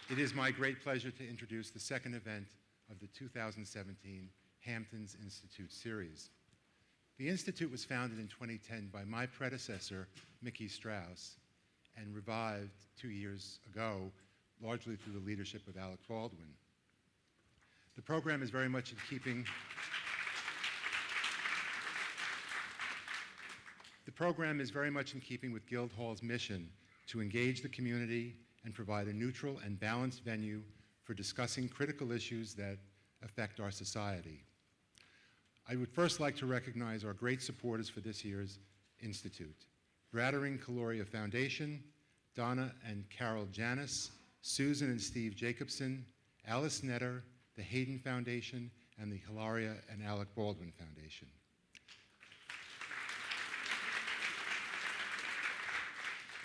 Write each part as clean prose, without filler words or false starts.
It is my great pleasure to introduce the second event of the 2017 Hamptons Institute series. The Institute was founded in 2010 by my predecessor, Mickey Strauss, and revived 2 years ago, largely through the leadership of Alec Baldwin. The program is very much in keeping with Guildhall's mission to engage the community and provide a neutral and balanced venue for discussing critical issues that affect our society. I would first like to recognize our great supporters for this year's Institute: Brattering Caloria Foundation, Donna and Carol Janis, Susan and Steve Jacobson, Alice Netter, the Hayden Foundation, and the Hilaria and Alec Baldwin Foundation.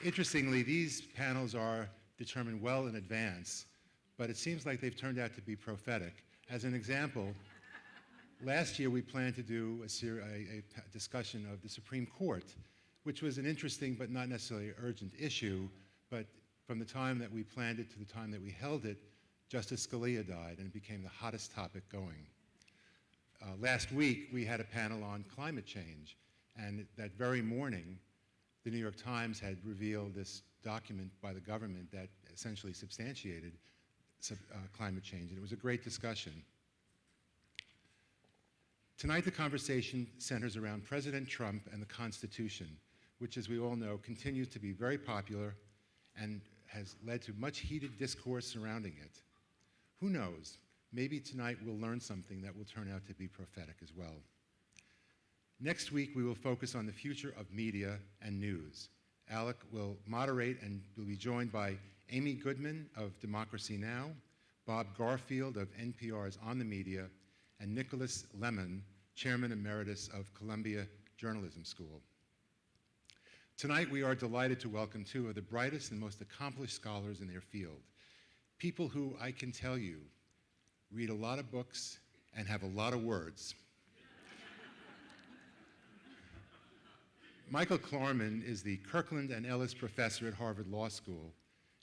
Interestingly, these panels are determined well in advance, but it seems like they've turned out to be prophetic. As an example, last year we planned to do a discussion of the Supreme Court, which was an interesting but not necessarily urgent issue, but from the time that we planned it to the time that we held it, Justice Scalia died and it became the hottest topic going. Last week we had a panel on climate change, and that very morning the New York Times had revealed this document by the government that essentially substantiated climate change, and it was a great discussion. Tonight the conversation centers around President Trump and the Constitution, which, as we all know, continues to be very popular and has led to much heated discourse surrounding it. Who knows, maybe tonight we'll learn something that will turn out to be prophetic as well. Next week we will focus on the future of media and news. Alec will moderate and will be joined by Amy Goodman of Democracy Now!, Bob Garfield of NPR's On the Media, and Nicholas Lemon, Chairman Emeritus of Columbia Journalism School. Tonight we are delighted to welcome two of the brightest and most accomplished scholars in their field, people who, I can tell you, read a lot of books and have a lot of words. Michael Klarman is the Kirkland and Ellis Professor at Harvard Law School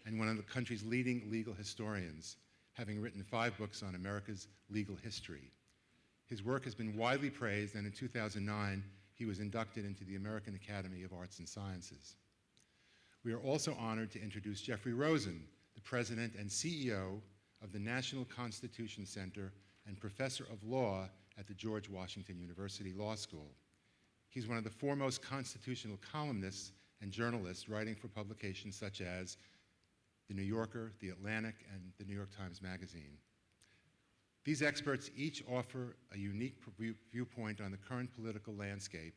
and one of the country's leading legal historians, having written 5 books on America's legal history. His work has been widely praised, and in 2009, he was inducted into the American Academy of Arts and Sciences. We are also honored to introduce Jeffrey Rosen, the President and CEO of the National Constitution Center and Professor of Law at the George Washington University Law School. He's one of the foremost constitutional columnists and journalists writing for publications such as The New Yorker, The Atlantic, and the New York Times Magazine. These experts each offer a unique viewpoint on the current political landscape,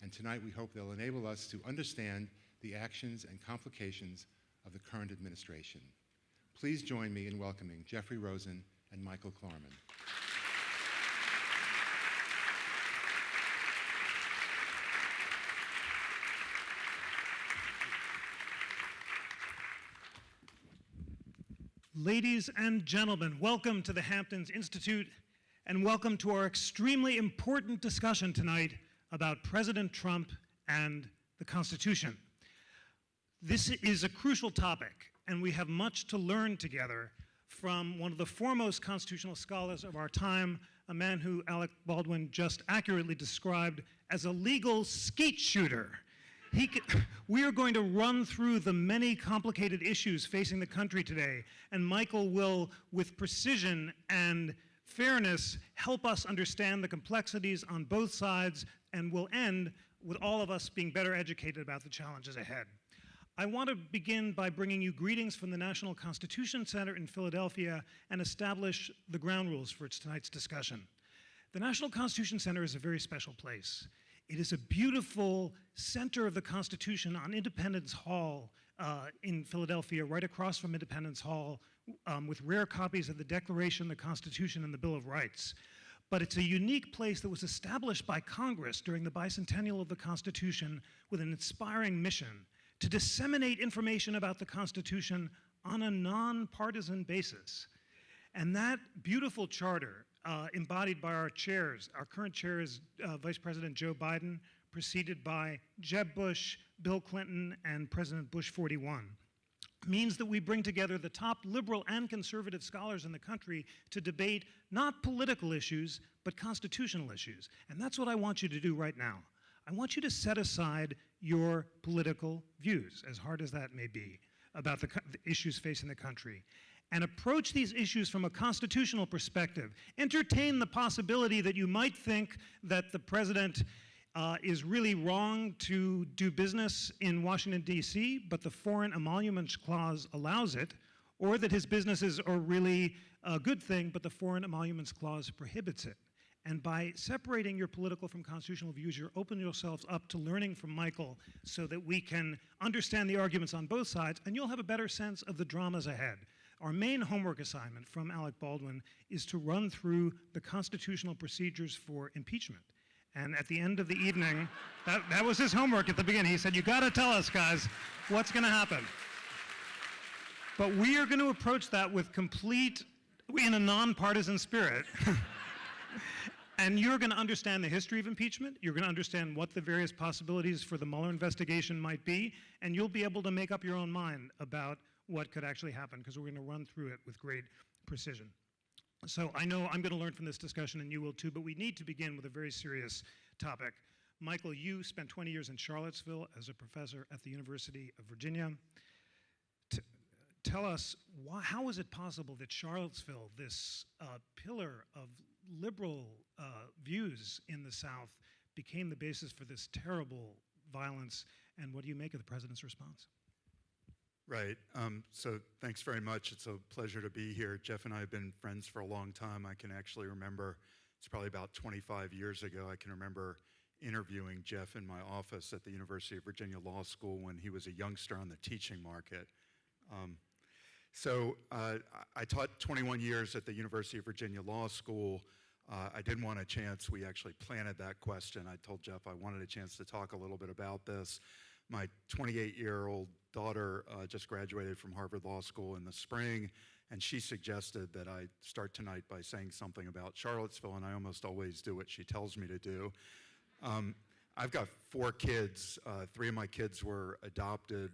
and tonight we hope they'll enable us to understand the actions and complications of the current administration. Please join me in welcoming Jeffrey Rosen and Michael Klarman. Ladies and gentlemen, welcome to the Hamptons Institute, and welcome to our extremely important discussion tonight about President Trump and the Constitution. This is a crucial topic, and we have much to learn together from one of the foremost constitutional scholars of our time, a man who Alec Baldwin just accurately described as a legal skeet shooter. We are going to run through the many complicated issues facing the country today, and Michael will, with precision and fairness, help us understand the complexities on both sides, and will end with all of us being better educated about the challenges ahead. I want to begin by bringing you greetings from the National Constitution Center in Philadelphia and establish the ground rules for tonight's discussion. The National Constitution Center is a very special place. It is a beautiful center of the Constitution on Independence Hall in Philadelphia, right across from Independence Hall, with rare copies of the Declaration, the Constitution, and the Bill of Rights. But it's a unique place that was established by Congress during the bicentennial of the Constitution with an inspiring mission to disseminate information about the Constitution on a nonpartisan basis. And that beautiful charter, embodied by our chairs. Our current chair is Vice President Joe Biden, preceded by Jeb Bush, Bill Clinton, and President Bush 41. means that we bring together the top liberal and conservative scholars in the country to debate not political issues, but constitutional issues. And that's what I want you to do right now. I want you to set aside your political views, as hard as that may be, about the issues facing the country, and approach these issues from a constitutional perspective. Entertain the possibility that you might think that the president is really wrong to do business in Washington, D.C., but the Foreign Emoluments Clause allows it, or that his businesses are really a good thing, but the Foreign Emoluments Clause prohibits it. And by separating your political from constitutional views, you're opening yourselves up to learning from Michael so that we can understand the arguments on both sides, and you'll have a better sense of the dramas ahead. Our main homework assignment from Alec Baldwin is to run through the constitutional procedures for impeachment. And at the end of the evening, that was his homework at the beginning. He said, you gotta tell us, guys, what's gonna happen. But we are gonna approach that with in a nonpartisan spirit. And you're gonna understand the history of impeachment, you're gonna understand what the various possibilities for the Mueller investigation might be, and you'll be able to make up your own mind about what could actually happen, because we're gonna run through it with great precision. So I know I'm going to learn from this discussion, and you will too, but we need to begin with a very serious topic. Michael, you spent 20 years in Charlottesville as a professor at the University of Virginia. Tell us, how is it possible that Charlottesville, this pillar of liberal views in the South, became the basis for this terrible violence, and what do you make of the president's response? Right. So thanks very much. It's a pleasure to be here. Jeff and I have been friends for a long time. I can actually remember, it's probably about 25 years ago, I can remember interviewing Jeff in my office at the University of Virginia Law School when he was a youngster on the teaching market. I taught 21 years at the University of Virginia Law School. I didn't want a chance. We actually planted that question. I told Jeff I wanted a chance to talk a little bit about this. My 28-year-old daughter just graduated from Harvard Law School in the spring, and she suggested that I start tonight by saying something about Charlottesville, and I almost always do what she tells me to do. I've got 4 kids. 3 of my kids were adopted.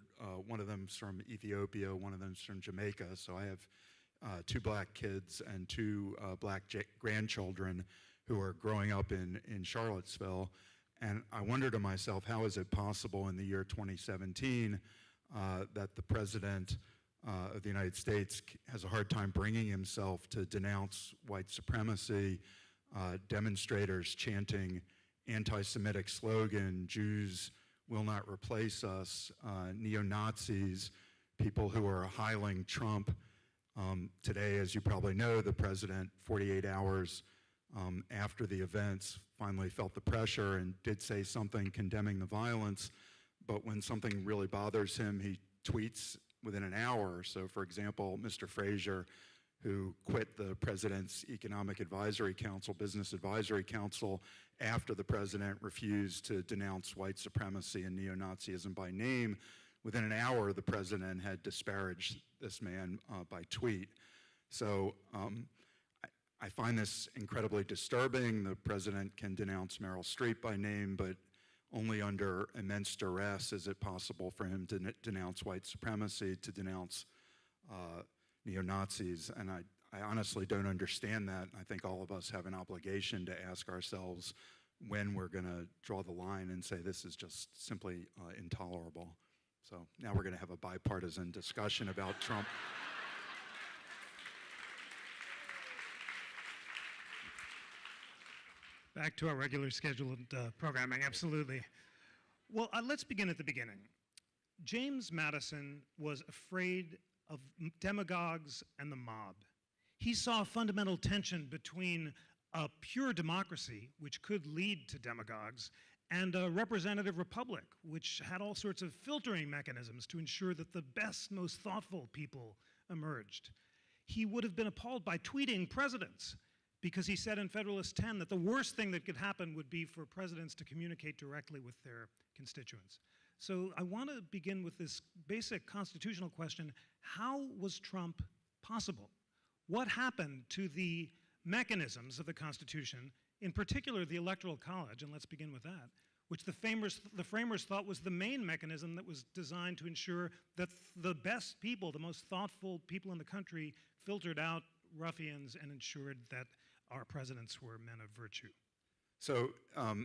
One of them's from Ethiopia, one of them's from Jamaica, so I have 2 black kids and 2 black grandchildren who are growing up in Charlottesville. And I wonder to myself, how is it possible in the year 2017 that the President of the United States has a hard time bringing himself to denounce white supremacy, demonstrators chanting anti-Semitic slogan, Jews will not replace us, neo-Nazis, people who are hiling Trump. Today, as you probably know, the President, 48 hours after the events, finally felt the pressure and did say something condemning the violence, but when something really bothers him, he tweets within an hour. So for example, Mr. Frazier, who quit the President's Economic Advisory Council, Business Advisory Council, after the President refused to denounce white supremacy and neo-Nazism by name, within an hour the President had disparaged this man by tweet. So I find this incredibly disturbing. The President can denounce Meryl Streep by name, but only under immense duress is it possible for him to denounce white supremacy, to denounce neo-Nazis. And I honestly don't understand that. I think all of us have an obligation to ask ourselves when we're going to draw the line and say this is just simply intolerable. So now we're going to have a bipartisan discussion about Trump. Back to our regular scheduled programming, absolutely. Well, let's begin at the beginning. James Madison was afraid of demagogues and the mob. He saw a fundamental tension between a pure democracy, which could lead to demagogues, and a representative republic, which had all sorts of filtering mechanisms to ensure that the best, most thoughtful people emerged. He would have been appalled by tweeting presidents, because he said in Federalist 10 that the worst thing that could happen would be for presidents to communicate directly with their constituents. So I want to begin with this basic constitutional question: how was Trump possible? What happened to the mechanisms of the Constitution, in particular the Electoral College, and let's begin with that, which the framers thought was the main mechanism that was designed to ensure that the best people, the most thoughtful people in the country, filtered out ruffians and ensured that our presidents were men of virtue? So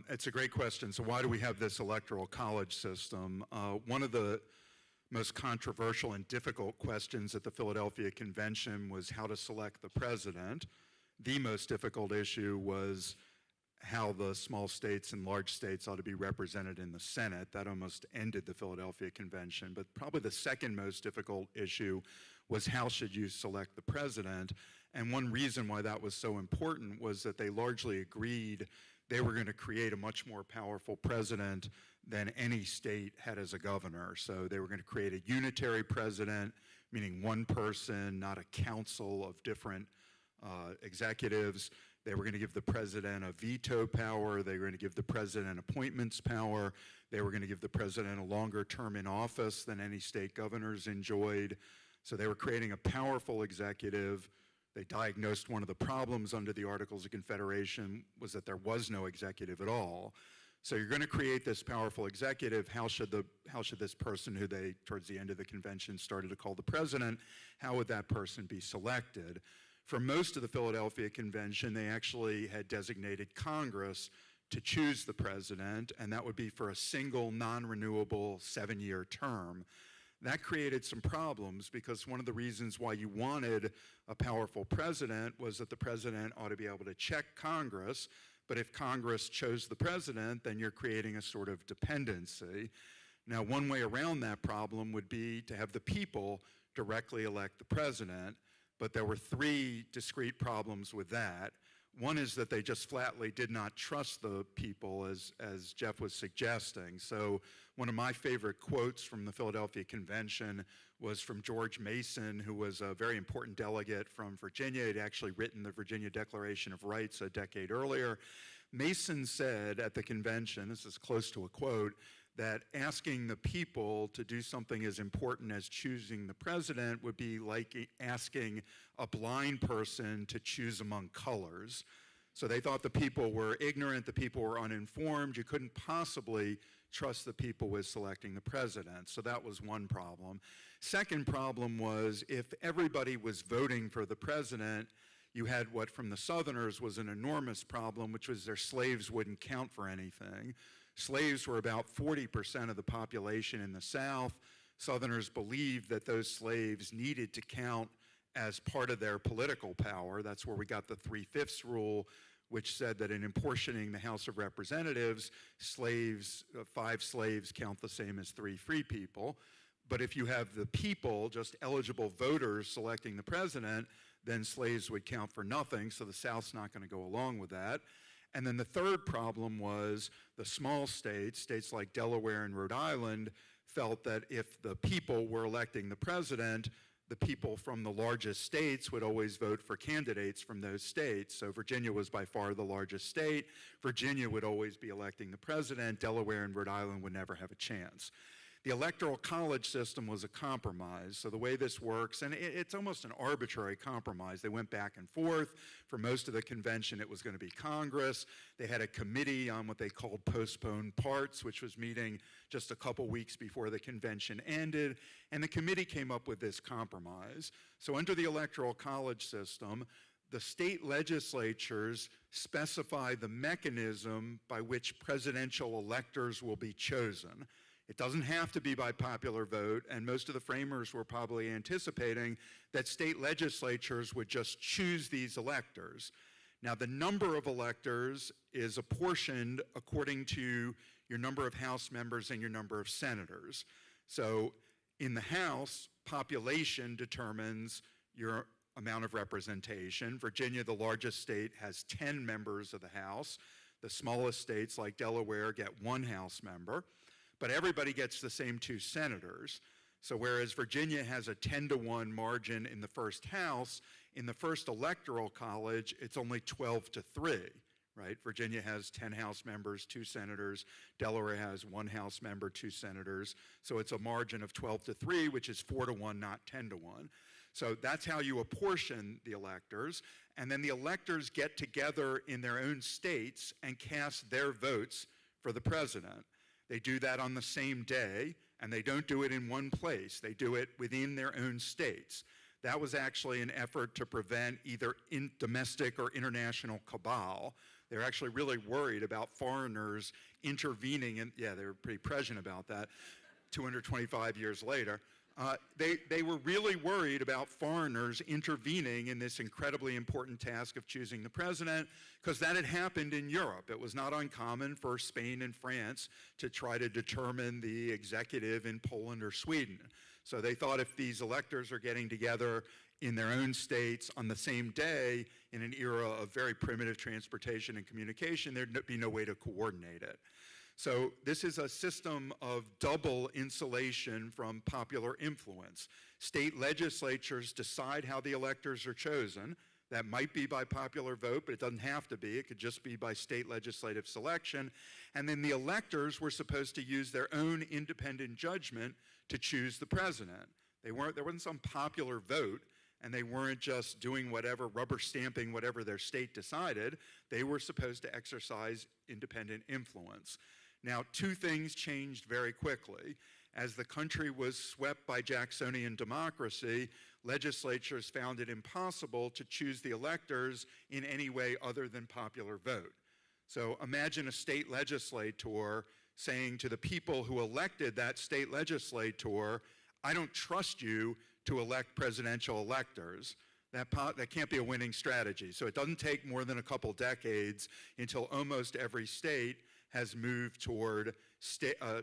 it's a great question. So why do we have this electoral college system? One of the most controversial and difficult questions at the Philadelphia Convention was how to select the president. The most difficult issue was how the small states and large states ought to be represented in the Senate. That almost ended the Philadelphia Convention. But probably the second most difficult issue was how should you select the president? And one reason why that was so important was that they largely agreed they were going to create a much more powerful president than any state had as a governor. So they were going to create a unitary president, meaning one person, not a council of different executives. They were going to give the president a veto power. They were going to give the president appointments power. They were going to give the president a longer term in office than any state governors enjoyed. So they were creating a powerful executive. They diagnosed one of the problems under the Articles of Confederation was that there was no executive at all. So you're going to create this powerful executive. How should this person, who they, towards the end of the convention, started to call the president, how would that person be selected? For most of the Philadelphia Convention, they actually had designated Congress to choose the president, and that would be for a single non-renewable 7-year term. That created some problems because one of the reasons why you wanted a powerful president was that the president ought to be able to check Congress, but if Congress chose the president, then you're creating a sort of dependency. Now, one way around that problem would be to have the people directly elect the president, but there were 3 discrete problems with that. One is that they just flatly did not trust the people, as Jeff was suggesting. So one of my favorite quotes from the Philadelphia Convention was from George Mason, who was a very important delegate from Virginia. He'd actually written the Virginia Declaration of Rights a decade earlier. Mason said at the convention, this is close to a quote, that asking the people to do something as important as choosing the president would be like asking a blind person to choose among colors. So they thought the people were ignorant, the people were uninformed. You couldn't possibly trust the people with selecting the president. So that was one problem. Second problem was if everybody was voting for the president, you had what from the Southerners was an enormous problem, which was their slaves wouldn't count for anything. Slaves were about 40% of the population in the South. Southerners believed that those slaves needed to count as part of their political power. That's where we got the 3/5 rule, which said that in apportioning the House of Representatives, 5 slaves count the same as 3 free people. But if you have the people, just eligible voters, selecting the president, then slaves would count for nothing, so the South's not going to go along with that. And then the third problem was the small states, states like Delaware and Rhode Island, felt that if the people were electing the president, the people from the largest states would always vote for candidates from those states. So Virginia was by far the largest state. Virginia would always be electing the president. Delaware and Rhode Island would never have a chance. The Electoral College system was a compromise. So the way this works, and it's almost an arbitrary compromise. They went back and forth. For most of the convention, it was going to be Congress. They had a committee on what they called postponed parts, which was meeting just a couple weeks before the convention ended. And the committee came up with this compromise. So under the Electoral College system, the state legislatures specify the mechanism by which presidential electors will be chosen. It doesn't have to be by popular vote, and most of the framers were probably anticipating that state legislatures would just choose these electors. Now, the number of electors is apportioned according to your number of House members and your number of senators. So in the House, population determines your amount of representation. Virginia, the largest state, has 10 members of the House. The smallest states, like Delaware, get 1 House member. But everybody gets the same 2 senators. So whereas Virginia has a 10-to-1 margin in the first House, in the first Electoral College, it's only 12-to-3, right? Virginia has 10 House members, 2 senators. Delaware has 1 House member, 2 senators. So it's a margin of 12-to-3, which is 4-to-1, not 10-to-1. So that's how you apportion the electors. And then the electors get together in their own states and cast their votes for the president. They do that on the same day, and they don't do it in one place. They do it within their own states. That was actually an effort to prevent either domestic or international cabal. They're actually really worried about foreigners intervening, and yeah, they were pretty prescient about that 225 years later. They were really worried about foreigners intervening in this incredibly important task of choosing the president, because that had happened in Europe. It was not uncommon for Spain and France to try to determine the executive in Poland or Sweden. So they thought if these electors are getting together in their own states on the same day in an era of very primitive transportation and communication, there'd be no way to coordinate it. So this is a system of double insulation from popular influence. State legislatures decide how the electors are chosen. That might be by popular vote, but it doesn't have to be. It could just be by state legislative selection. And then the electors were supposed to use their own independent judgment to choose the president. There wasn't some popular vote, and they weren't just doing whatever, rubber stamping whatever their state decided. They were supposed to exercise independent influence. Now, two things changed very quickly. As the country was swept by Jacksonian democracy, legislatures found it impossible to choose the electors in any way other than popular vote. So imagine a state legislator saying to the people who elected that state legislator, I don't trust you to elect presidential electors. That can't be a winning strategy. So it doesn't take more than a couple decades until almost every state has moved toward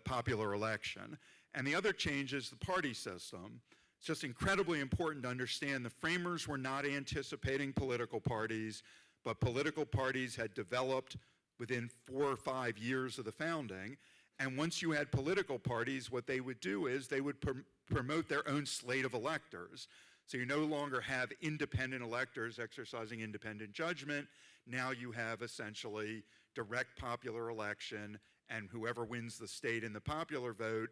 popular election. And the other change is the party system. It's just incredibly important to understand the framers were not anticipating political parties, but political parties had developed within 4 or 5 years of the founding. And once you had political parties, what they would do is they would promote their own slate of electors. So you no longer have independent electors exercising independent judgment. Now you have essentially direct popular election, and whoever wins the state in the popular vote,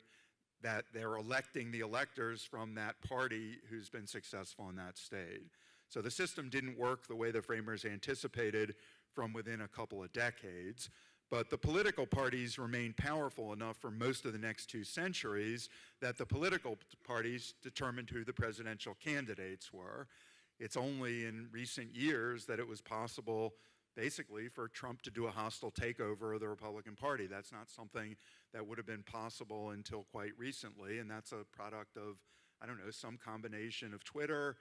that they're electing the electors from that party who's been successful in that state. So the system didn't work the way the framers anticipated from within a couple of decades, but the political parties remained powerful enough for most of the next 2 centuries that the political parties determined who the presidential candidates were. It's only in recent years that it was possible basically for Trump to do a hostile takeover of the Republican Party. That's not something that would have been possible until quite recently, and that's a product of, I don't know, some combination of Twitter,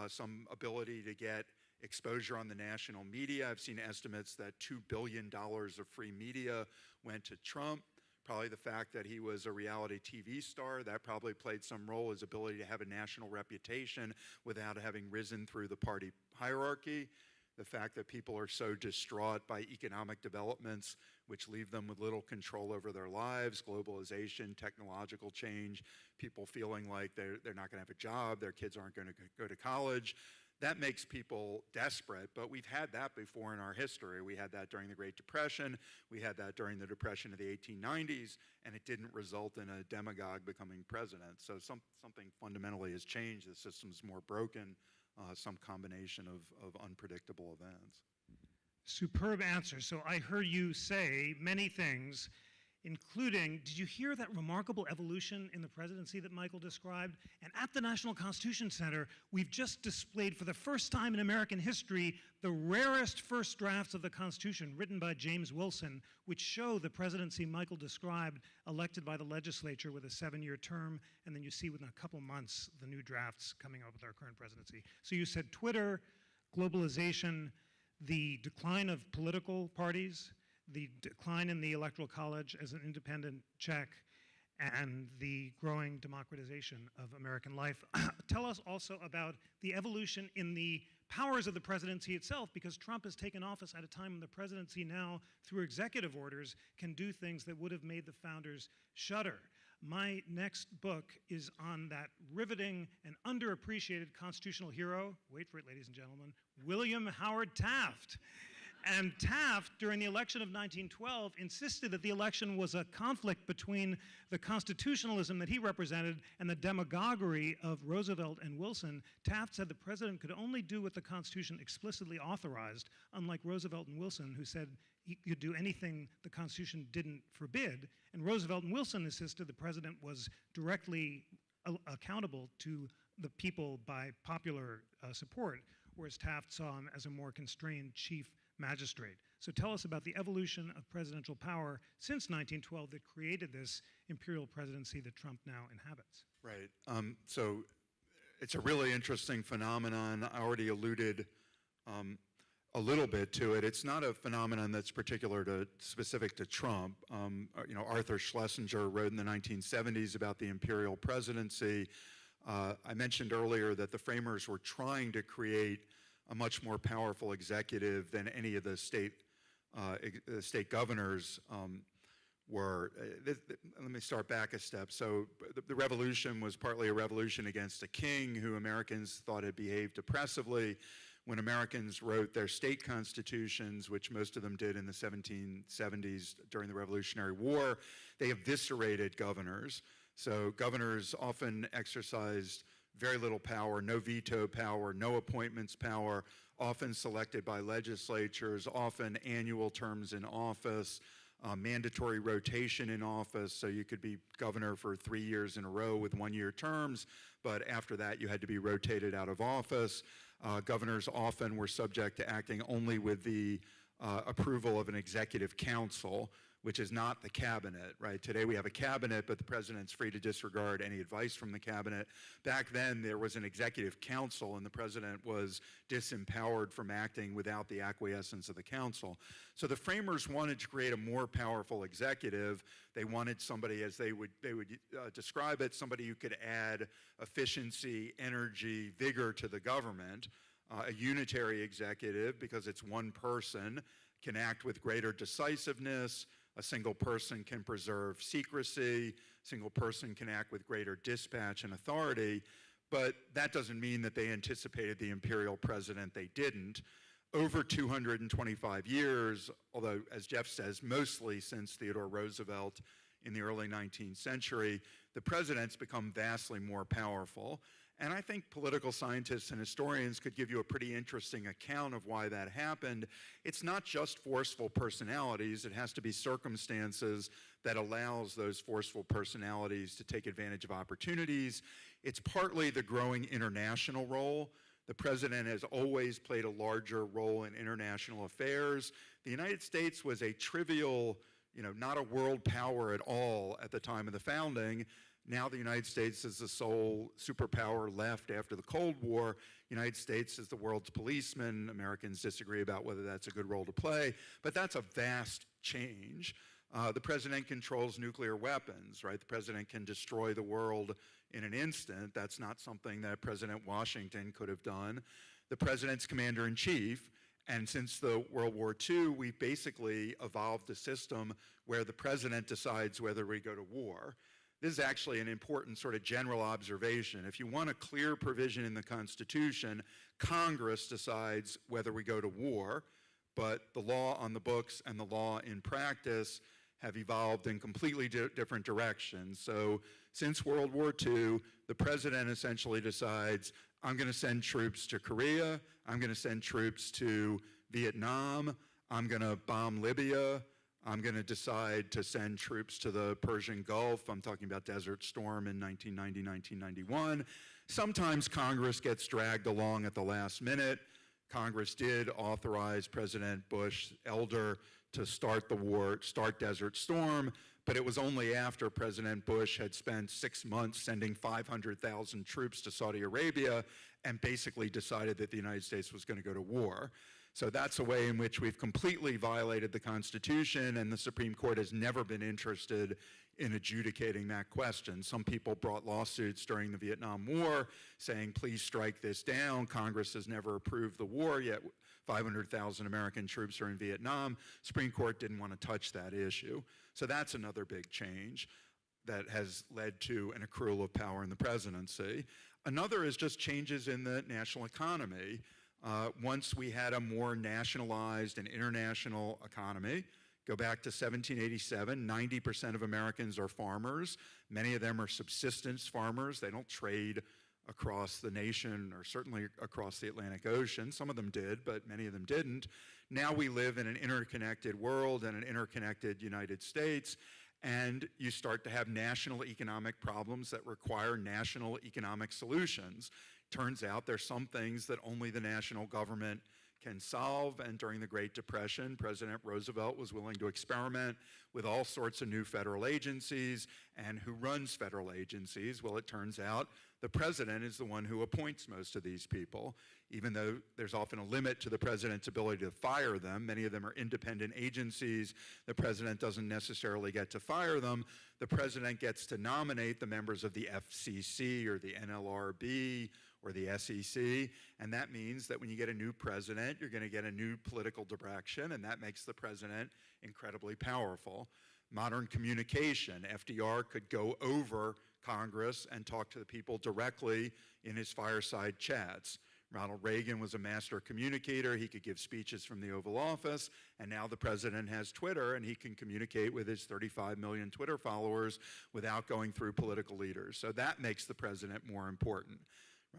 some ability to get exposure on the national media. I've seen estimates that $2 billion of free media went to Trump. Probably the fact that he was a reality TV star, that probably played some role, his ability to have a national reputation without having risen through the party hierarchy. The fact that people are so distraught by economic developments, which leave them with little control over their lives, globalization, technological change, people feeling like they're not going to have a job, their kids aren't going to go to college. That makes people desperate, but we've had that before in our history. We had that during the Great Depression, we had that during the Depression of the 1890s, and it didn't result in a demagogue becoming president. So something fundamentally has changed. The system's more broken, some combination of unpredictable events. Superb answer. So I heard you say many things, including, did you hear that remarkable evolution in the presidency that Michael described? And at the National Constitution Center, we've just displayed for the first time in American history the rarest first drafts of the Constitution written by James Wilson, which show the presidency Michael described elected by the legislature with a 7-year term, and then you see within a couple months the new drafts coming up with our current presidency. So you said Twitter, globalization, the decline of political parties, the decline in the Electoral College as an independent check, and the growing democratization of American life. Tell us also about the evolution in the powers of the presidency itself, because Trump has taken office at a time when the presidency now, through executive orders, can do things that would have made the founders shudder. My next book is on that riveting and underappreciated constitutional hero, wait for it, ladies and gentlemen, William Howard Taft. And Taft, during the election of 1912, insisted that the election was a conflict between the constitutionalism that he represented and the demagoguery of Roosevelt and Wilson. Taft said the president could only do what the Constitution explicitly authorized, unlike Roosevelt and Wilson, who said he could do anything the Constitution didn't forbid. And Roosevelt and Wilson insisted the president was directly accountable to the people by popular support, whereas Taft saw him as a more constrained chief magistrate. So tell us about the evolution of presidential power since 1912 that created this imperial presidency that Trump now inhabits. Right. So it's a really interesting phenomenon. I already alluded a little bit to it. It's not a phenomenon that's specific to Trump. Arthur Schlesinger wrote in the 1970s about the imperial presidency. I mentioned earlier that the framers were trying to create a much more powerful executive than any of the state governors were. Let me start back a step. So the revolution was partly a revolution against a king who Americans thought had behaved oppressively. When Americans wrote their state constitutions, which most of them did in the 1770s during the Revolutionary War, they eviscerated governors. So governors often exercised very little power, no veto power, no appointments power, often selected by legislatures, often annual terms in office, mandatory rotation in office, so you could be governor for 3 years in a row with one-year terms, but after that you had to be rotated out of office. Governors often were subject to acting only with the approval of an executive council, which is not the cabinet, right? Today we have a cabinet, but the president's free to disregard any advice from the cabinet. Back then there was an executive council and the president was disempowered from acting without the acquiescence of the council. So the framers wanted to create a more powerful executive. They wanted somebody, as they would describe it, somebody who could add efficiency, energy, vigor to the government. A unitary executive, because it's one person, can act with greater decisiveness. A single person can preserve secrecy. A single person can act with greater dispatch and authority. But that doesn't mean that they anticipated the imperial president. They didn't. Over 225 years, although, as Jeff says, mostly since Theodore Roosevelt in the early 19th century, the president's become vastly more powerful. And I think political scientists and historians could give you a pretty interesting account of why that happened. It's not just forceful personalities. It has to be circumstances that allows those forceful personalities to take advantage of opportunities. It's partly the growing international role. The president has always played a larger role in international affairs. The United States was a trivial, not a world power at all at the time of the founding. Now the United States is the sole superpower left after the Cold War. The United States is the world's policeman. Americans disagree about whether that's a good role to play, but that's a vast change. The president controls nuclear weapons, right? The president can destroy the world in an instant. That's not something that President Washington could have done. The president's commander-in-chief, and since the World War II, we basically evolved a system where the president decides whether we go to war. This is actually an important sort of general observation. If you want a clear provision in the Constitution, Congress decides whether we go to war, but the law on the books and the law in practice have evolved in completely different directions. So since World War II, the president essentially decides, I'm going to send troops to Korea, I'm going to send troops to Vietnam, I'm going to bomb Libya, I'm going to decide to send troops to the Persian Gulf. I'm talking about Desert Storm in 1990, 1991. Sometimes Congress gets dragged along at the last minute. Congress did authorize President Bush elder to start the war, start Desert Storm, but it was only after President Bush had spent 6 months sending 500,000 troops to Saudi Arabia and basically decided that the United States was going to go to war. So that's a way in which we've completely violated the Constitution, and the Supreme Court has never been interested in adjudicating that question. Some people brought lawsuits during the Vietnam War saying, please strike this down. Congress has never approved the war, yet 500,000 American troops are in Vietnam. Supreme Court didn't want to touch that issue. So that's another big change that has led to an accrual of power in the presidency. Another is just changes in the national economy. Once we had a more nationalized and international economy, go back to 1787, 90% of Americans are farmers. Many of them are subsistence farmers. They don't trade across the nation or certainly across the Atlantic Ocean. Some of them did, but many of them didn't. Now we live in an interconnected world and an interconnected United States, and you start to have national economic problems that require national economic solutions. Turns out there's some things that only the national government can solve, and during the Great Depression, President Roosevelt was willing to experiment with all sorts of new federal agencies. And who runs federal agencies? Well, it turns out the president is the one who appoints most of these people, even though there's often a limit to the president's ability to fire them. Many of them are independent agencies. The president doesn't necessarily get to fire them. The president gets to nominate the members of the FCC or the NLRB or the SEC, and that means that when you get a new president, you're going to get a new political direction, and that makes the president incredibly powerful. Modern communication, FDR could go over Congress and talk to the people directly in his fireside chats. Ronald Reagan was a master communicator. He could give speeches from the Oval Office, and now the president has Twitter, and he can communicate with his 35 million Twitter followers without going through political leaders. So that makes the president more important.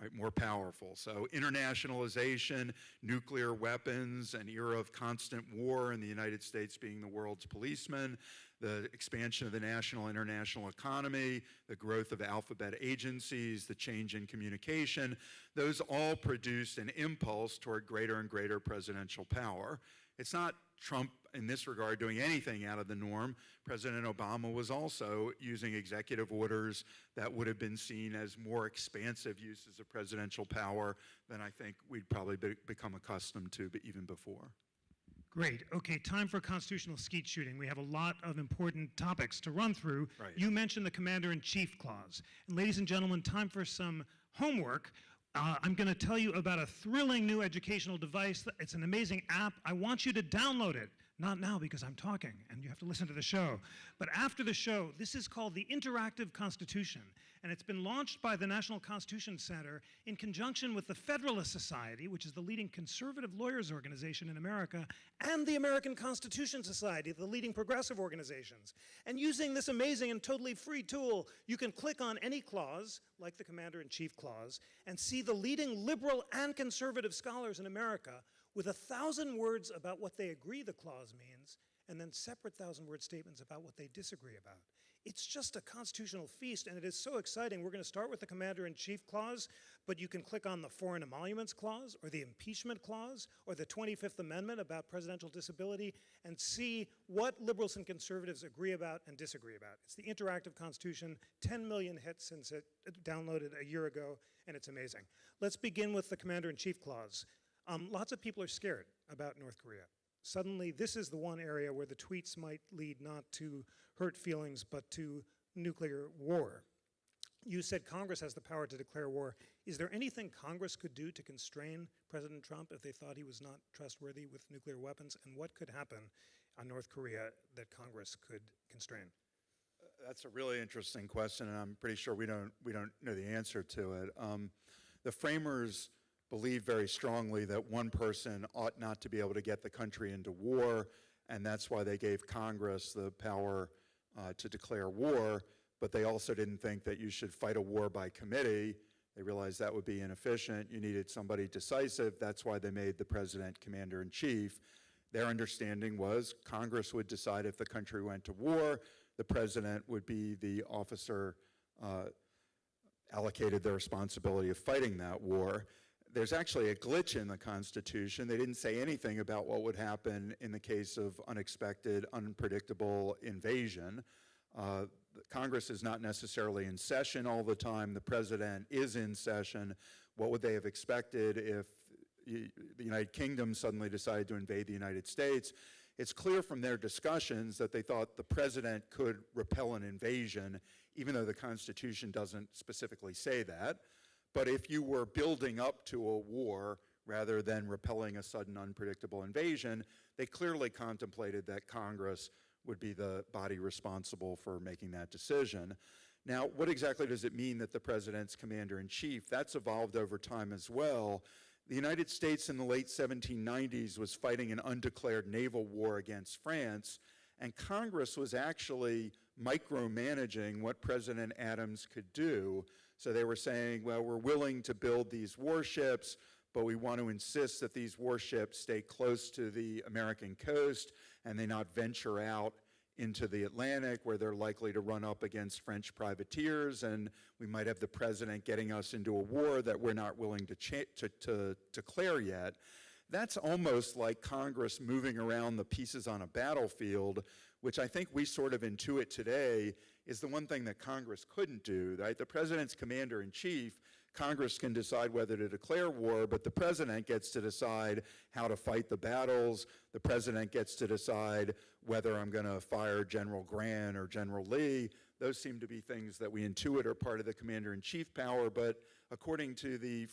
Right, more powerful. So internationalization, nuclear weapons, an era of constant war, and the United States being the world's policeman, the expansion of the national international economy, the growth of alphabet agencies, the change in communication, those all produced an impulse toward greater and greater presidential power. It's not Trump in this regard doing anything out of the norm. President Obama was also using executive orders that would have been seen as more expansive uses of presidential power than I think we'd probably become accustomed to even before. Great. Okay, time for constitutional skeet shooting. We have a lot of important topics to run through. Right. You mentioned the Commander-in-Chief Clause. And ladies and gentlemen, time for some homework. I'm going to tell you about a thrilling new educational device. It's an amazing app. I want you to download it. Not now because I'm talking and you have to listen to the show. But after the show, this is called the Interactive Constitution. And it's been launched by the National Constitution Center in conjunction with the Federalist Society, which is the leading conservative lawyers organization in America, and the American Constitution Society, the leading progressive organizations. And using this amazing and totally free tool, you can click on any clause, like the Commander-in-Chief Clause, and see the leading liberal and conservative scholars in America with 1,000 words about what they agree the clause means, and then separate 1,000-word statements about what they disagree about. It's just a constitutional feast, and it is so exciting. We're going to start with the Commander-in-Chief Clause, but you can click on the Foreign Emoluments Clause, or the Impeachment Clause, or the 25th Amendment about presidential disability, and see what liberals and conservatives agree about and disagree about. It's the Interactive Constitution, 10 million hits since it downloaded a year ago, and it's amazing. Let's begin with the Commander-in-Chief Clause. Lots of people are scared about North Korea. Suddenly, this is the one area where the tweets might lead not to hurt feelings, but to nuclear war. You said Congress has the power to declare war. Is there anything Congress could do to constrain President Trump if they thought he was not trustworthy with nuclear weapons? And what could happen on North Korea that Congress could constrain? That's a really interesting question, and I'm pretty sure we don't know the answer to it. The framers believed very strongly that one person ought not to be able to get the country into war, and that's why they gave Congress the power to declare war, but they also didn't think that you should fight a war by committee. They realized that would be inefficient. You needed somebody decisive. That's why they made the president commander-in-chief. Their understanding was Congress would decide if the country went to war. The president would be the officer allocated the responsibility of fighting that war. There's actually a glitch in the Constitution. They didn't say anything about what would happen in the case of unexpected, unpredictable invasion. Congress is not necessarily in session all the time. The president is in session. What would they have expected if the United Kingdom suddenly decided to invade the United States? It's clear from their discussions that they thought the president could repel an invasion, even though the Constitution doesn't specifically say that. But if you were building up to a war rather than repelling a sudden unpredictable invasion, they clearly contemplated that Congress would be the body responsible for making that decision. Now, what exactly does it mean that the president's commander-in-chief? That's evolved over time as well. The United States in the late 1790s was fighting an undeclared naval war against France, and Congress was actually micromanaging what President Adams could do. So they were saying, well, we're willing to build these warships, but we want to insist that these warships stay close to the American coast and they not venture out into the Atlantic where they're likely to run up against French privateers, and we might have the president getting us into a war that we're not willing to declare yet. That's almost like Congress moving around the pieces on a battlefield, which I think we sort of intuit today is the one thing that Congress couldn't do, right? The president's commander-in-chief, Congress can decide whether to declare war, but the president gets to decide how to fight the battles. The president gets to decide whether I'm going to fire General Grant or General Lee. Those seem to be things that we intuit are part of the commander-in-chief power, but according to the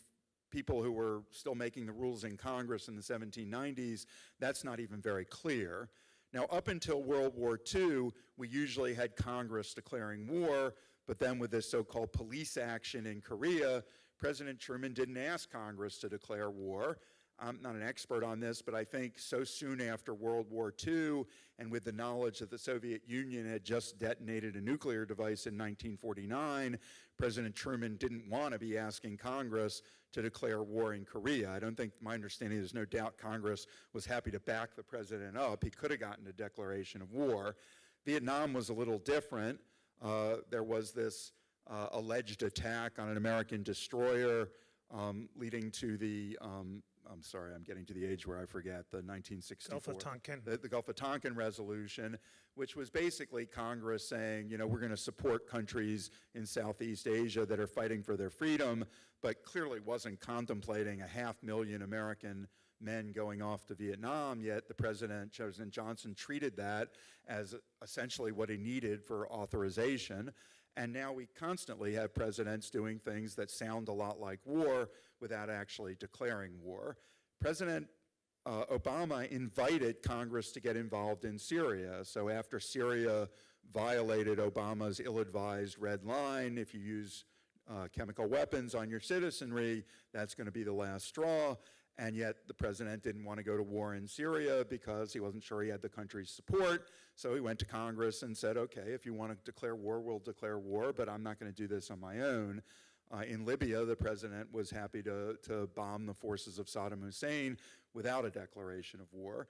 people who were still making the rules in Congress in the 1790s, that's not even very clear. Now, up until World War II, we usually had Congress declaring war, but then with this so-called police action in Korea, President Truman didn't ask Congress to declare war. I'm not an expert on this, but I think so soon after World War II, and with the knowledge that the Soviet Union had just detonated a nuclear device in 1949, President Truman didn't want to be asking Congress to declare war in Korea. I don't think, my understanding, there's no doubt Congress was happy to back the president up. He could have gotten a declaration of war. Vietnam was a little different. There was this alleged attack on an American destroyer leading to the, I'm sorry, I'm getting to the age where I forget, the 1964. Gulf of Tonkin. The Gulf of Tonkin resolution, which was basically Congress saying, you know, we're going to support countries in Southeast Asia that are fighting for their freedom, but clearly wasn't contemplating 500,000 American men going off to Vietnam, yet the President Johnson treated that as essentially what he needed for authorization. And now we constantly have presidents doing things that sound a lot like war without actually declaring war. President Obama invited Congress to get involved in Syria. So after Syria violated Obama's ill-advised red line, if you use chemical weapons on your citizenry, that's going to be the last straw. And yet the president didn't want to go to war in Syria because he wasn't sure he had the country's support. So he went to Congress and said, okay, if you want to declare war, we'll declare war, but I'm not going to do this on my own. In Libya, the president was happy to bomb the forces of Saddam Hussein without a declaration of war.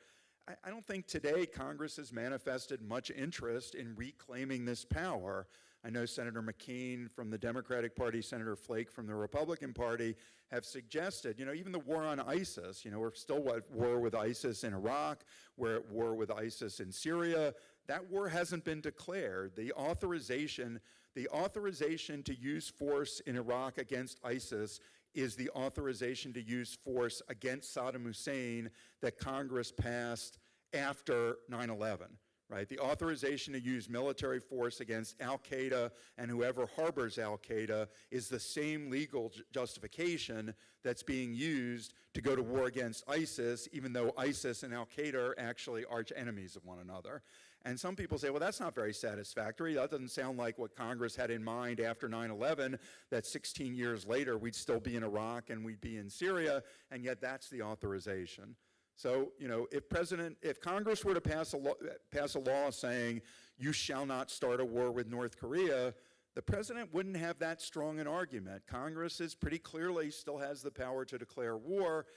I don't think today Congress has manifested much interest in reclaiming this power. I know Senator McCain from the Democratic Party, Senator Flake from the Republican Party have suggested, you know, even the war on ISIS, you know, we're still at war with ISIS in Iraq, we're at war with ISIS in Syria. That war hasn't been declared. The authorization to use force in Iraq against ISIS is the authorization to use force against Saddam Hussein that Congress passed after 9/11. Right? The authorization to use military force against al-Qaeda and whoever harbors al-Qaeda is the same legal justification that's being used to go to war against ISIS, even though ISIS and al-Qaeda are actually arch enemies of one another. And some people say, well, that's not very satisfactory. That doesn't sound like what Congress had in mind after 9/11, that 16 years later we'd still be in Iraq and we'd be in Syria, and yet that's the authorization. So, you know, if Congress were to pass a law saying you shall not start a war with North Korea, the president wouldn't have that strong an argument. Congress is pretty clearly still has the power to declare war.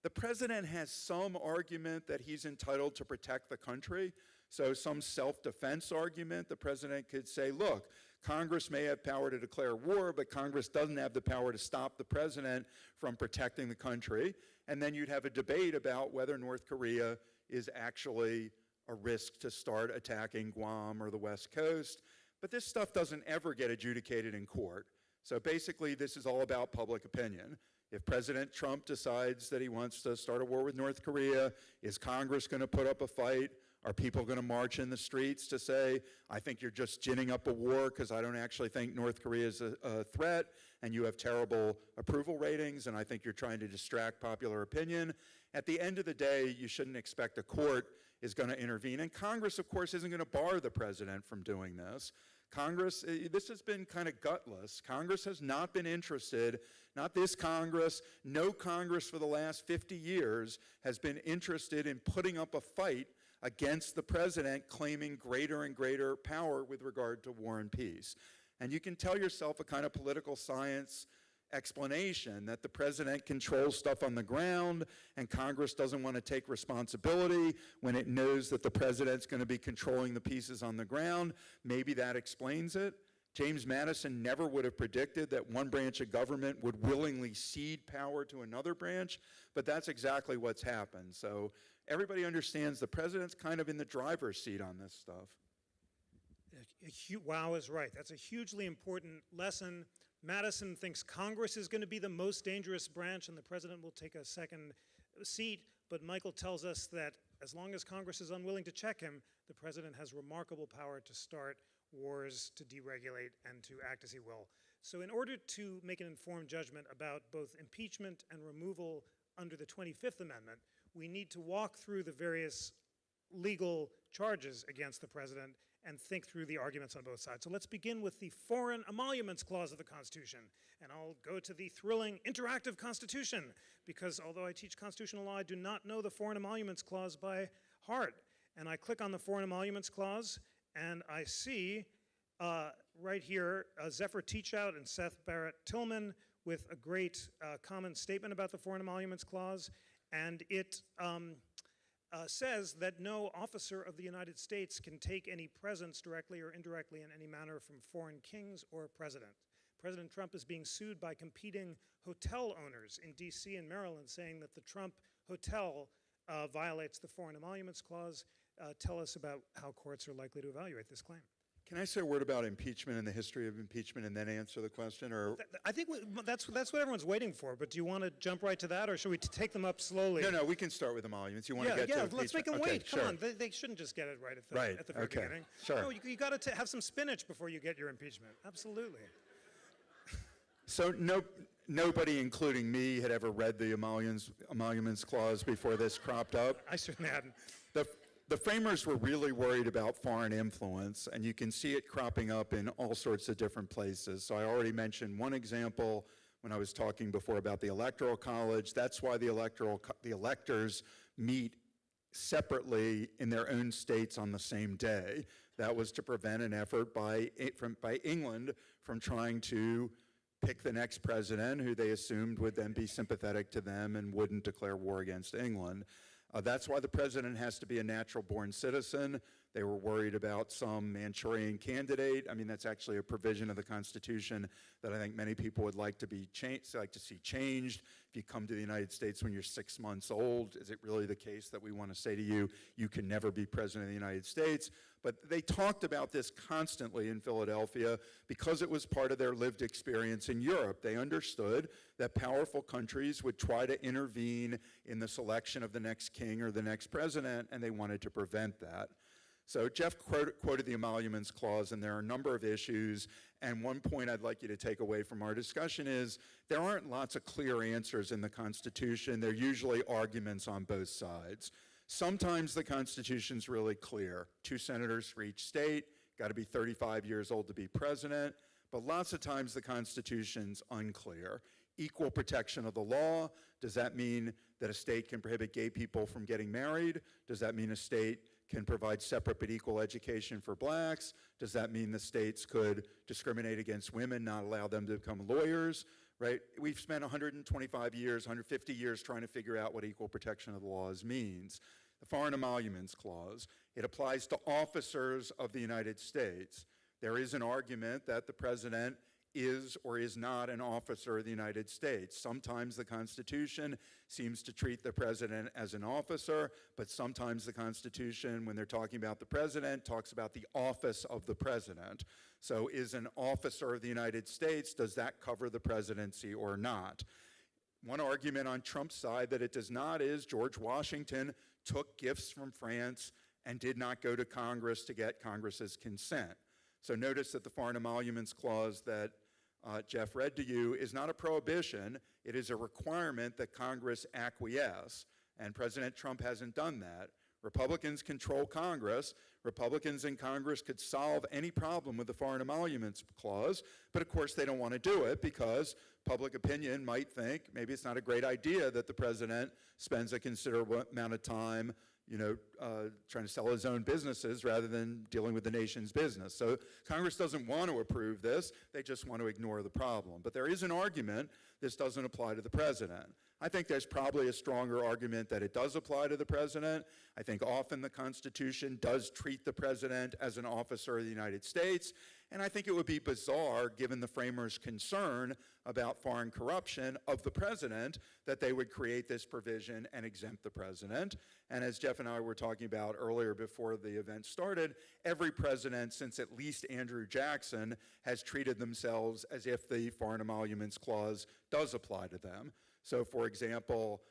The president has some argument that he's entitled to protect the country. So some self-defense argument, the president could say, look, Congress may have power to declare war, but Congress doesn't have the power to stop the president from protecting the country. And then you'd have a debate about whether North Korea is actually a risk to start attacking Guam or the West Coast. But this stuff doesn't ever get adjudicated in court. So basically, this is all about public opinion. If President Trump decides that he wants to start a war with North Korea, is Congress going to put up a fight? Are people going to march in the streets to say, I think you're just ginning up a war because I don't actually think North Korea is a threat and you have terrible approval ratings and I think you're trying to distract popular opinion? At the end of the day, you shouldn't expect a court is going to intervene. And Congress, of course, isn't going to bar the president from doing this. Congress, this has been kind of gutless. Congress has not been interested, not this Congress, no Congress for the last 50 years has been interested in putting up a fight against the president claiming greater and greater power with regard to war and peace. And you can tell yourself a kind of political science explanation that the president controls stuff on the ground and Congress doesn't want to take responsibility when it knows that the president's going to be controlling the pieces on the ground. Maybe that explains it. James Madison never would have predicted that one branch of government would willingly cede power to another branch, but that's exactly what's happened. So everybody understands the president's kind of in the driver's seat on this stuff. Wow is right. That's a hugely important lesson. Madison thinks Congress is going to be the most dangerous branch and the president will take a second seat, but Michael tells us that as long as Congress is unwilling to check him, the president has remarkable power to start wars, to deregulate, and to act as he will. So in order to make an informed judgment about both impeachment and removal under the 25th Amendment, we need to walk through the various legal charges against the president and think through the arguments on both sides. So let's begin with the Foreign Emoluments Clause of the Constitution. And I'll go to the thrilling interactive Constitution, because although I teach constitutional law, I do not know the Foreign Emoluments Clause by heart. And I click on the Foreign Emoluments Clause, and I see right here Zephyr Teachout and Seth Barrett Tillman with a great common statement about the Foreign Emoluments Clause. And it says that no officer of the United States can take any presents directly or indirectly in any manner from foreign kings or president. President Trump is being sued by competing hotel owners in DC and Maryland, saying that the Trump Hotel violates the Foreign Emoluments Clause. Tell us about how courts are likely to evaluate this claim. Can I say a word about impeachment and the history of impeachment and then answer the question? Or I think that's what everyone's waiting for, but do you want to jump right to that, or should we take them up slowly? No, we can start with emoluments. You want to get to impeachment? Let's make them okay, wait. sure. Come on, they shouldn't just get it right at the very beginning. Sure. No, you got to have some spinach before you get your impeachment. Absolutely. So nobody, including me, had ever read the emoluments clause before this cropped up. I certainly hadn't. The framers were really worried about foreign influence, and you can see it cropping up in all sorts of different places. So I already mentioned one example when I was talking before about the Electoral College. That's why the electors meet separately in their own states on the same day. That was to prevent an effort by England from trying to pick the next president who they assumed would then be sympathetic to them and wouldn't declare war against England. That's why the president has to be a natural-born citizen. They were worried about some Manchurian candidate. I mean, that's actually a provision of the Constitution that I think many people would like to see changed. If you come to the United States when you're 6 months old, is it really the case that we want to say to you, you can never be president of the United States? But they talked about this constantly in Philadelphia because it was part of their lived experience in Europe. They understood that powerful countries would try to intervene in the selection of the next king or the next president, and they wanted to prevent that. So Jeff quoted the Emoluments Clause, and there are a number of issues, and one point I'd like you to take away from our discussion is there aren't lots of clear answers in the Constitution. There are usually arguments on both sides. Sometimes the Constitution's really clear. 2 senators for each state, got to be 35 years old to be president, but lots of times the Constitution's unclear. Equal protection of the law, does that mean that a state can prohibit gay people from getting married? Does that mean a state can provide separate but equal education for blacks? Does that mean the states could discriminate against women, not allow them to become lawyers, right? We've spent 125 years, 150 years trying to figure out what equal protection of the laws means. The Foreign Emoluments Clause, it applies to officers of the United States. There is an argument that the president is or is not an officer of the United States. Sometimes the Constitution seems to treat the president as an officer, but sometimes the Constitution, when they're talking about the president, talks about the office of the president. So is an officer of the United States, does that cover the presidency or not? One argument on Trump's side that it does not is George Washington took gifts from France and did not go to Congress to get Congress's consent. So notice that the Foreign Emoluments Clause that Jeff read to you is not a prohibition. It is a requirement that Congress acquiesce, and President Trump hasn't done that. Republicans control Congress. Republicans in Congress could solve any problem with the Foreign Emoluments Clause, but of course they don't want to do it because public opinion might think maybe it's not a great idea that the president spends a considerable amount of time trying to sell his own businesses rather than dealing with the nation's business. So Congress doesn't want to approve this, they just want to ignore the problem. But there is an argument this doesn't apply to the president. I think there's probably a stronger argument that it does apply to the president. I think often the Constitution does treat the president as an officer of the United States, and I think it would be bizarre, given the framers' concern about foreign corruption of the president, that they would create this provision and exempt the president. And as Jeff and I were talking about earlier before the event started, every president since at least Andrew Jackson has treated themselves as if the Foreign Emoluments Clause does apply to them. So for example,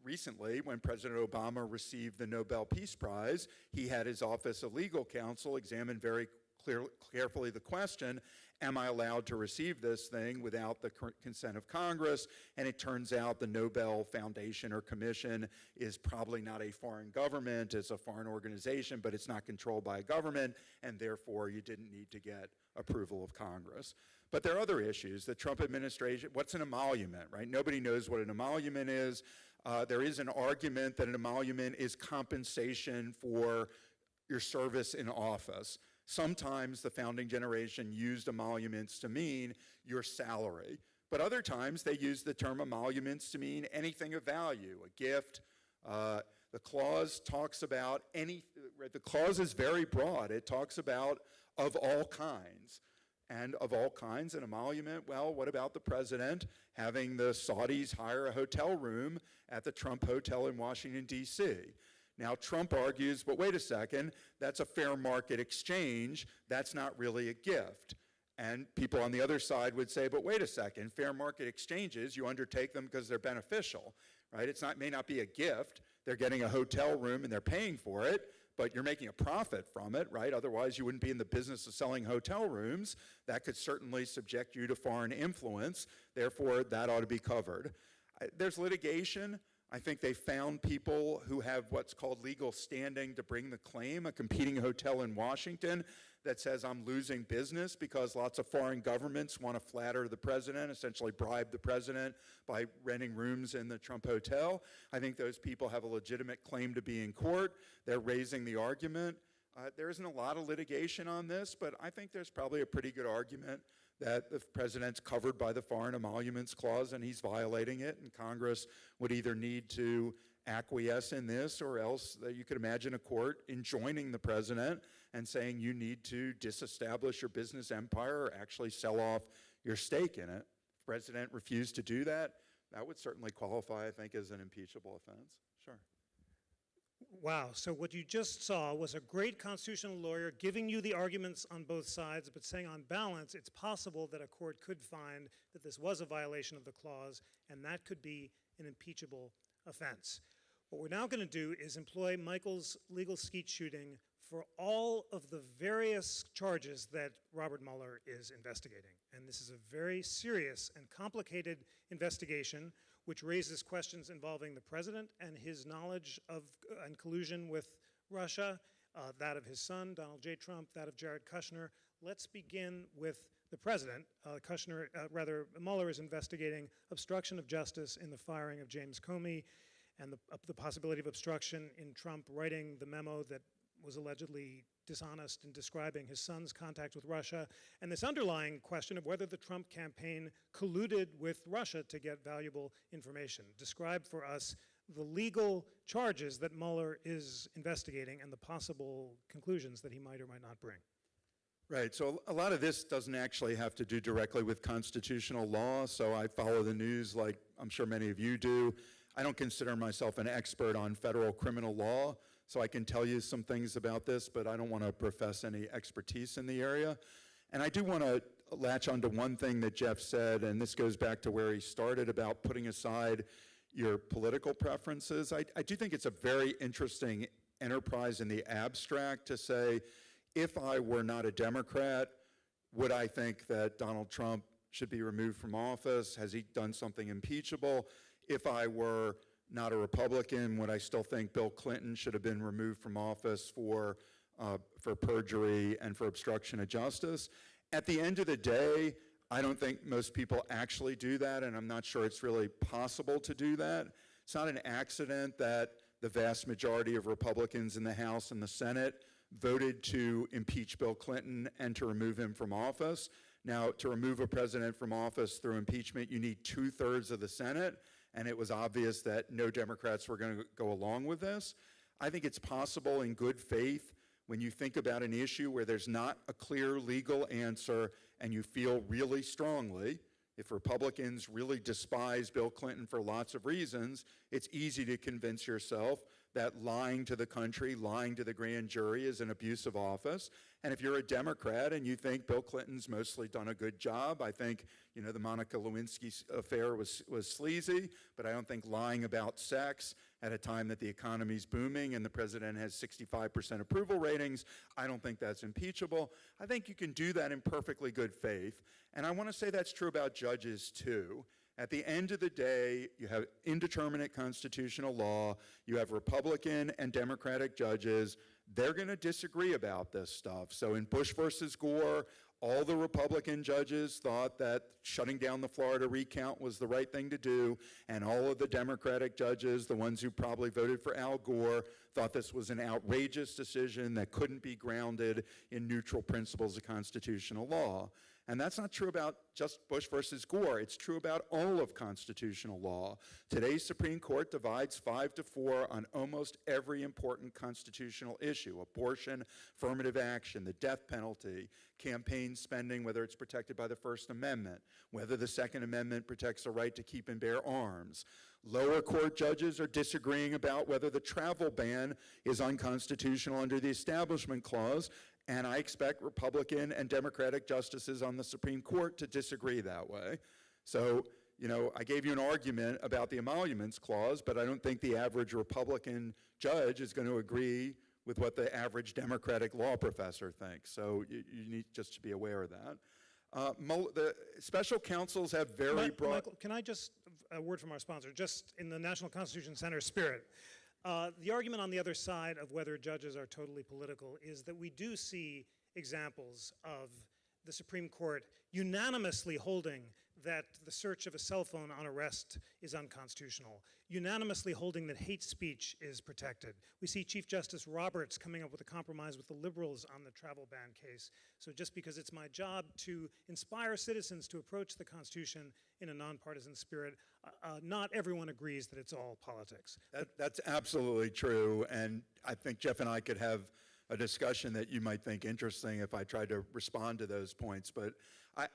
recently when President Obama received the Nobel Peace Prize, he had his Office of Legal Counsel examine very carefully the question, am I allowed to receive this thing without the consent of Congress? And it turns out the Nobel Foundation or Commission is probably not a foreign government, it's a foreign organization, but it's not controlled by a government, and therefore you didn't need to get approval of Congress. But there are other issues. The Trump administration, what's an emolument, right? Nobody knows what an emolument is. There is an argument that an emolument is compensation for your service in office. Sometimes the founding generation used emoluments to mean your salary, but other times they used the term emoluments to mean anything of value, a gift. The clause talks about the clause is very broad. It talks about of all kinds. And of all kinds, an emolument, well, what about the president having the Saudis hire a hotel room at the Trump Hotel in Washington, D.C.? Now, Trump argues, but wait a second, that's a fair market exchange. That's not really a gift. And people on the other side would say, but wait a second, fair market exchanges, you undertake them because they're beneficial, right? It may not be a gift. They're getting a hotel room and they're paying for it, but you're making a profit from it, right? Otherwise, you wouldn't be in the business of selling hotel rooms. That could certainly subject you to foreign influence. Therefore, that ought to be covered. There's litigation. I think they found people who have what's called legal standing to bring the claim, a competing hotel in Washington that says I'm losing business because lots of foreign governments want to flatter the president, essentially bribe the president by renting rooms in the Trump Hotel. I think those people have a legitimate claim to be in court. They're raising the argument. There isn't a lot of litigation on this, but I think there's probably a pretty good argument that the president's covered by the Foreign Emoluments Clause and he's violating it, and Congress would either need to acquiesce in this, or else you could imagine a court enjoining the president and saying you need to disestablish your business empire or actually sell off your stake in it. If the president refused to do that, that would certainly qualify, I think, as an impeachable offense. Sure. Wow, so what you just saw was a great constitutional lawyer giving you the arguments on both sides, but saying on balance, it's possible that a court could find that this was a violation of the clause, and that could be an impeachable offense. What we're now going to do is employ Michael's legal skeet shooting for all of the various charges that Robert Mueller is investigating. And this is a very serious and complicated investigation which raises questions involving the president and his knowledge of and collusion with Russia, that of his son, Donald J. Trump, that of Jared Kushner. Let's begin with the president. Mueller is investigating obstruction of justice in the firing of James Comey and the possibility of obstruction in Trump writing the memo that was allegedly dishonest in describing his son's contact with Russia, and this underlying question of whether the Trump campaign colluded with Russia to get valuable information. Describe for us the legal charges that Mueller is investigating and the possible conclusions that he might or might not bring. Right, so a lot of this doesn't actually have to do directly with constitutional law, so I follow the news like I'm sure many of you do. I don't consider myself an expert on federal criminal law, so I can tell you some things about this, but I don't want to profess any expertise in the area. And I do want to latch onto one thing that Jeff said, and this goes back to where he started about putting aside your political preferences. I do think it's a very interesting enterprise in the abstract to say, if I were not a Democrat, would I think that Donald Trump should be removed from office? Has he done something impeachable? If I were not a Republican, would I still think Bill Clinton should have been removed from office for perjury and for obstruction of justice? At the end of the day, I don't think most people actually do that, and I'm not sure it's really possible to do that. It's not an accident that the vast majority of Republicans in the House and the Senate voted to impeach Bill Clinton and to remove him from office. Now, to remove a president from office through impeachment, you need 2/3 of the Senate, and it was obvious that no Democrats were going to go along with this. I think it's possible in good faith, when you think about an issue where there's not a clear legal answer and you feel really strongly, if Republicans really despise Bill Clinton for lots of reasons, it's easy to convince yourself that lying to the country, lying to the grand jury is an abuse of office. And if you're a Democrat and you think Bill Clinton's mostly done a good job, I think, the Monica Lewinsky affair was sleazy, but I don't think lying about sex at a time that the economy's booming and the president has 65% approval ratings, I don't think that's impeachable. I think you can do that in perfectly good faith. And I want to say that's true about judges too. At the end of the day, you have indeterminate constitutional law, you have Republican and Democratic judges, they're going to disagree about this stuff. So in Bush versus Gore, all the Republican judges thought that shutting down the Florida recount was the right thing to do, and all of the Democratic judges, the ones who probably voted for Al Gore, thought this was an outrageous decision that couldn't be grounded in neutral principles of constitutional law. And that's not true about just Bush versus Gore. It's true about all of constitutional law. Today's Supreme Court divides 5-4 on almost every important constitutional issue: abortion, affirmative action, the death penalty, campaign spending, whether it's protected by the First Amendment, whether the Second Amendment protects the right to keep and bear arms. Lower court judges are disagreeing about whether the travel ban is unconstitutional under the Establishment Clause, and I expect Republican and Democratic justices on the Supreme Court to disagree that way. So, I gave you an argument about the Emoluments Clause, but I don't think the average Republican judge is going to agree with what the average Democratic law professor thinks. So you need just to be aware of that. The special counsels have very broad... Michael, can I just, a word from our sponsor, just in the National Constitution Center spirit. The argument on the other side of whether judges are totally political is that we do see examples of the Supreme Court unanimously holding that the search of a cell phone on arrest is unconstitutional, unanimously holding that hate speech is protected. We see Chief Justice Roberts coming up with a compromise with the liberals on the travel ban case. So just because it's my job to inspire citizens to approach the Constitution in a nonpartisan spirit, not everyone agrees that it's all politics. That's absolutely true, and I think Jeff and I could have a discussion that you might think interesting if I tried to respond to those points. But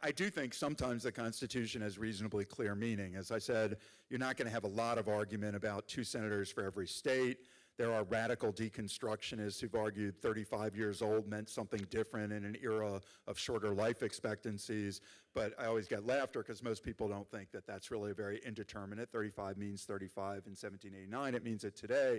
I do think sometimes the Constitution has reasonably clear meaning. As I said, you're not going to have a lot of argument about 2 senators for every state. There are radical deconstructionists who've argued 35 years old meant something different in an era of shorter life expectancies. But I always get laughter because most people don't think that that's really a very indeterminate. 35 means 35 in 1789. It means it today.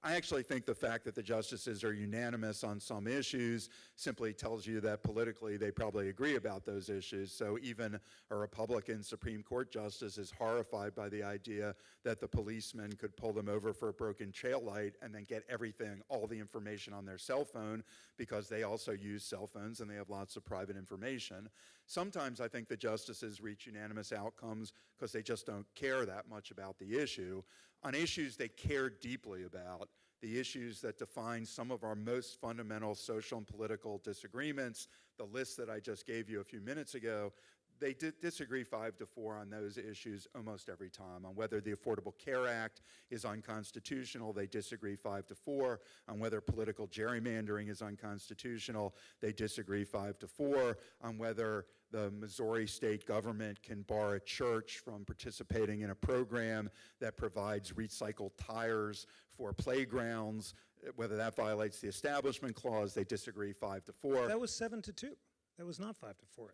I actually think the fact that the justices are unanimous on some issues simply tells you that politically they probably agree about those issues. So even a Republican Supreme Court justice is horrified by the idea that the policeman could pull them over for a broken tail light and then get everything, all the information on their cell phone, because they also use cell phones and they have lots of private information. Sometimes I think the justices reach unanimous outcomes because they just don't care that much about the issue. On issues they care deeply about, the issues that define some of our most fundamental social and political disagreements, the list that I just gave you a few minutes ago, they disagree 5-4 on those issues almost every time. On whether the Affordable Care Act is unconstitutional, they disagree 5-4. On whether political gerrymandering is unconstitutional, they disagree 5-4. On whether the Missouri state government can bar a church from participating in a program that provides recycled tires for playgrounds, whether that violates the Establishment Clause, they disagree 5-4. That was 7-2. That was not 5-4.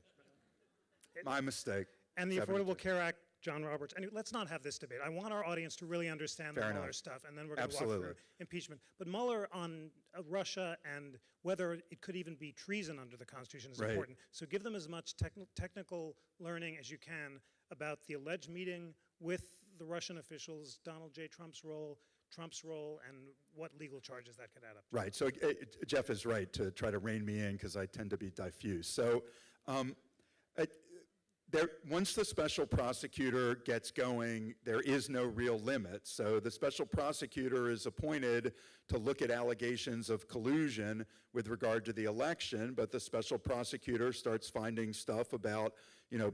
My mistake. And the Affordable Care Act, John Roberts. And let's not have this debate. I want our audience to really understand the Mueller stuff, and then we're going to walk through impeachment. But Mueller on Russia and whether it could even be treason under the Constitution is important. So give them as much technical learning as you can about the alleged meeting with the Russian officials, Donald J. Trump's role, and what legal charges that could add up to. Right, so Jeff is right to try to rein me in because I tend to be diffuse. So once the special prosecutor gets going, there is no real limit. So the special prosecutor is appointed to look at allegations of collusion with regard to the election, but the special prosecutor starts finding stuff about,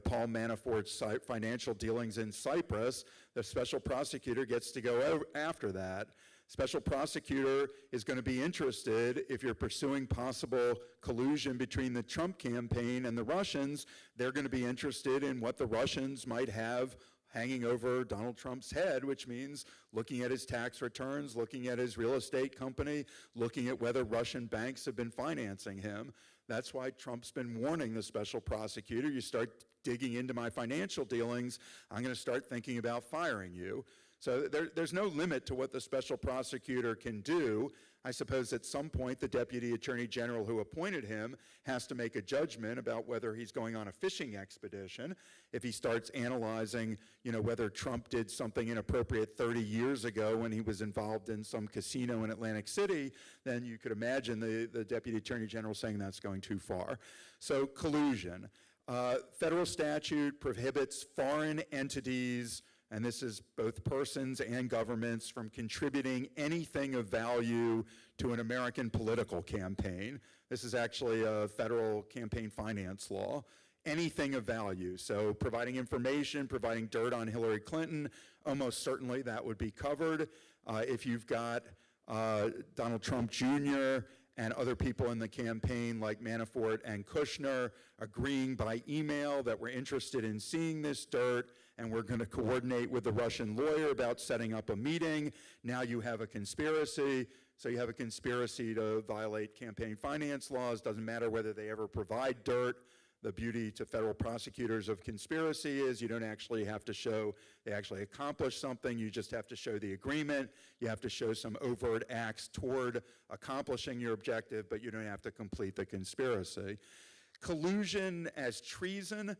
Paul Manafort's financial dealings in Cyprus. The special prosecutor gets to go after that. Special prosecutor is going to be interested if you're pursuing possible collusion between the Trump campaign and the Russians. They're going to be interested in what the Russians might have hanging over Donald Trump's head, which means looking at his tax returns, looking at his real estate company, looking at whether Russian banks have been financing him. That's why Trump's been warning the special prosecutor, you start digging into my financial dealings, I'm going to start thinking about firing you. So there's no limit to what the special prosecutor can do. I suppose at some point the Deputy Attorney General who appointed him has to make a judgment about whether he's going on a fishing expedition. If he starts analyzing, whether Trump did something inappropriate 30 years ago when he was involved in some casino in Atlantic City, then you could imagine the Deputy Attorney General saying that's going too far. So collusion. Federal statute prohibits foreign entities, and this is both persons and governments, from contributing anything of value to an American political campaign. This is actually a federal campaign finance law. Anything of value, so providing information, providing dirt on Hillary Clinton, almost certainly that would be covered. If you've got Donald Trump Jr. and other people in the campaign like Manafort and Kushner agreeing by email that we're interested in seeing this dirt, and we're going to coordinate with the Russian lawyer about setting up a meeting. Now you have a conspiracy. So you have a conspiracy to violate campaign finance laws. Doesn't matter whether they ever provide dirt. The beauty to federal prosecutors of conspiracy is you don't actually have to show they actually accomplished something. You just have to show the agreement. You have to show some overt acts toward accomplishing your objective, but you don't have to complete the conspiracy. Collusion as treason.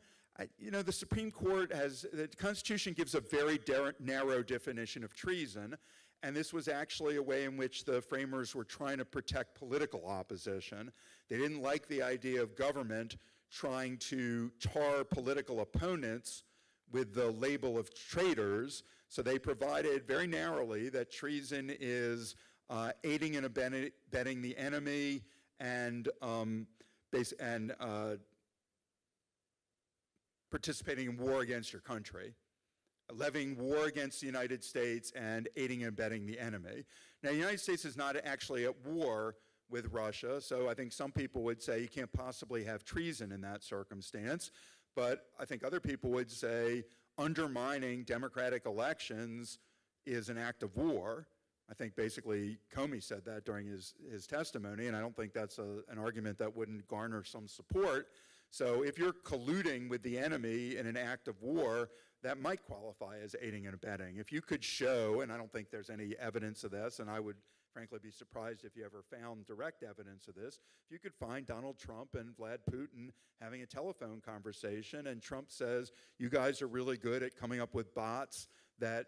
The Supreme Court the Constitution gives a very narrow definition of treason, and this was actually a way in which the framers were trying to protect political opposition. They didn't like the idea of government trying to tar political opponents with the label of traitors, so they provided very narrowly that treason is aiding and abetting the enemy and participating in war against your country, levying war against the United States, and aiding and abetting the enemy. Now, the United States is not actually at war with Russia, so I think some people would say you can't possibly have treason in that circumstance, but I think other people would say undermining democratic elections is an act of war. I think basically Comey said that during his testimony, and I don't think that's an argument that wouldn't garner some support. So if you're colluding with the enemy in an act of war, that might qualify as aiding and abetting. If you could show, and I don't think there's any evidence of this, and I would frankly be surprised if you ever found direct evidence of this, if you could find Donald Trump and Vlad Putin having a telephone conversation, and Trump says, you guys are really good at coming up with bots that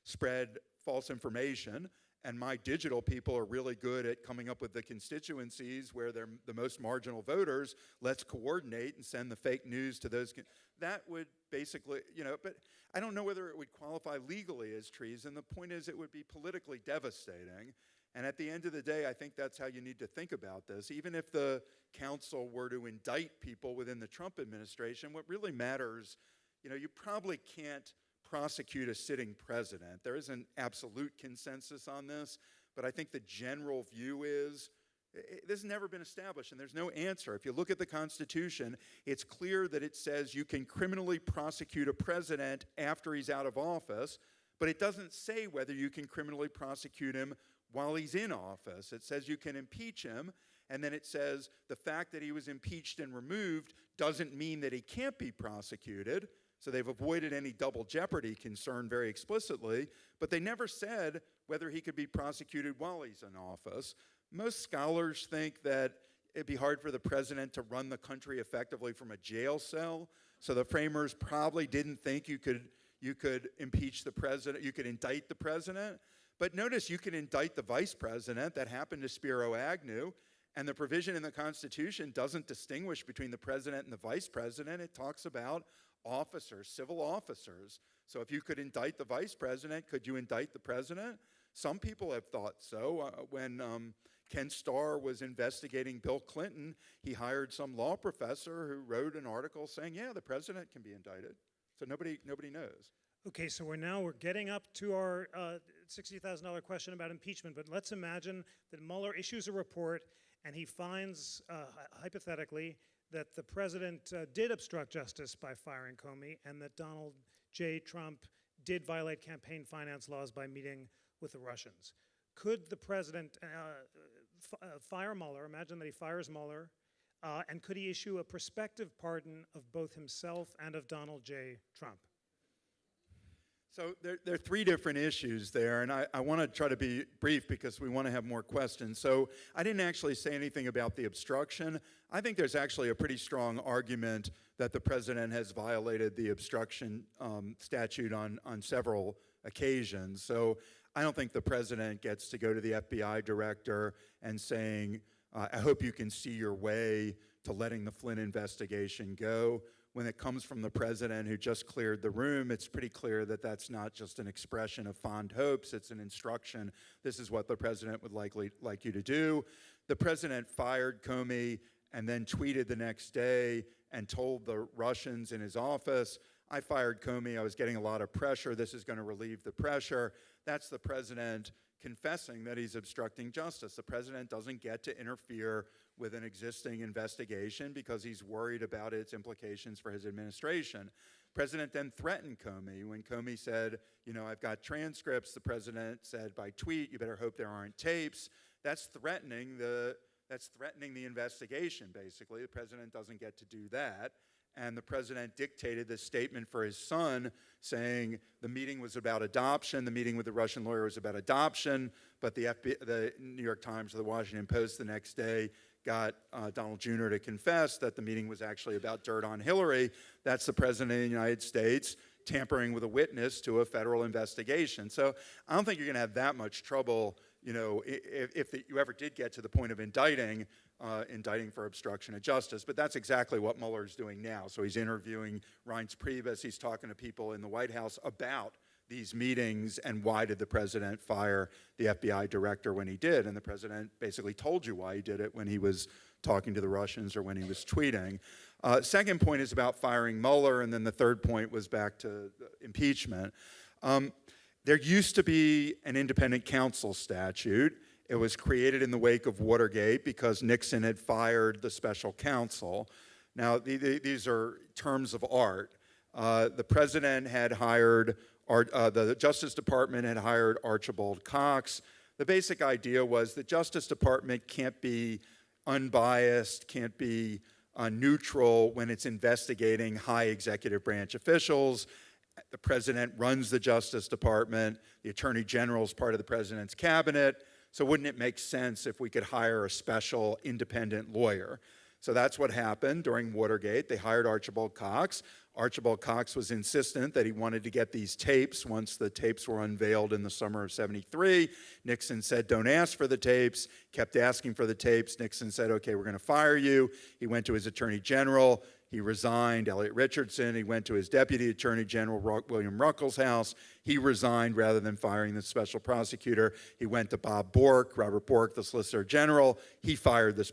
spread false information, and my digital people are really good at coming up with the constituencies where they're the most marginal voters. Let's coordinate and send the fake news to those. That would basically, but I don't know whether it would qualify legally as treason. The point is it would be politically devastating. And at the end of the day, I think that's how you need to think about this. Even if the council were to indict people within the Trump administration, what really matters, you probably can't prosecute a sitting president. There is an absolute consensus on this, but I think the general view is this has never been established, and there's no answer. If you look at the Constitution, it's clear that it says you can criminally prosecute a president after he's out of office, but it doesn't say whether you can criminally prosecute him while he's in office. It says you can impeach him, and then it says the fact that he was impeached and removed doesn't mean that he can't be prosecuted. So they've avoided any double jeopardy concern very explicitly, but they never said whether he could be prosecuted while he's in office. Most scholars think that it'd be hard for the president to run the country effectively from a jail cell, so the framers probably didn't think you could you could impeach the president, you could indict the president. But notice you can indict the vice president. That happened to Spiro Agnew. And the provision in the Constitution doesn't distinguish between the president and the vice president. It talks about officers, civil officers. So if you could indict the vice president, could you indict the president? Some people have thought so. When Ken Starr was investigating Bill Clinton, he hired some law professor who wrote an article saying, yeah, the president can be indicted. So nobody knows. Okay, so we're getting up to our $60,000 question about impeachment, but let's imagine that Mueller issues a report and he finds, hypothetically, that the president did obstruct justice by firing Comey and that Donald J. Trump did violate campaign finance laws by meeting with the Russians. Could the president fire Mueller, imagine that he fires Mueller, and could he issue a prospective pardon of both himself and of Donald J. Trump? So there are three different issues there, and I want to try to be brief because we want to have more questions. So I didn't actually say anything about the obstruction. I think there's actually a pretty strong argument that the president has violated the obstruction statute on several occasions. So I don't think the president gets to go to the FBI director and saying, I hope you can see your way to letting the Flynn investigation go. When it comes from the president who just cleared the room, it's pretty clear that that's not just an expression of fond hopes, it's an instruction. This is what the president would like you to do. The president fired Comey and then tweeted the next day and told the Russians in his office, I fired Comey, I was getting a lot of pressure, this is going to relieve the pressure. That's the president confessing that he's obstructing justice. The president doesn't get to interfere with an existing investigation because he's worried about its implications for his administration. The president then threatened Comey. When Comey said, you know, I've got transcripts, the president said by tweet, you better hope there aren't tapes. That's threatening the investigation, basically. The president doesn't get to do that. And the president dictated this statement for his son saying the meeting was about adoption, the meeting with the Russian lawyer was about adoption, but the New York Times or the Washington Post the next day got Donald Jr. to confess that the meeting was actually about dirt on Hillary. That's the president of the United States tampering with a witness to a federal investigation. So I don't think you're going to have that much trouble, you know, if you ever did get to the point of indicting for obstruction of justice. But that's exactly what Mueller's doing now. So he's interviewing Reince Priebus. He's talking to people in the White House about these meetings and why did the president fire the FBI director when he did. And the president basically told you why he did it when he was talking to the Russians or when he was tweeting. Second point is about firing Mueller, and then the third point was back to impeachment. There used to be an independent counsel statute. It was created in the wake of Watergate because Nixon had fired the special counsel. Now, these are terms of art. The president had hired, the Justice Department had hired Archibald Cox. The basic idea was the Justice Department can't be unbiased, can't be neutral when it's investigating high executive branch officials. The president runs the Justice Department. The Attorney General is part of the president's cabinet. So wouldn't it make sense if we could hire a special independent lawyer? So that's what happened during Watergate. They hired Archibald Cox. Archibald Cox was insistent that he wanted to get these tapes once the tapes were unveiled in the summer of '73. Nixon said, don't ask for the tapes, kept asking for the tapes. Nixon said, okay, we're going to fire you. He went to his Attorney General. He resigned, Elliot Richardson. He went to his Deputy Attorney General, William Ruckelshaus. He resigned rather than firing the special prosecutor. He went to Bob Bork, Robert Bork, the Solicitor General. He fired the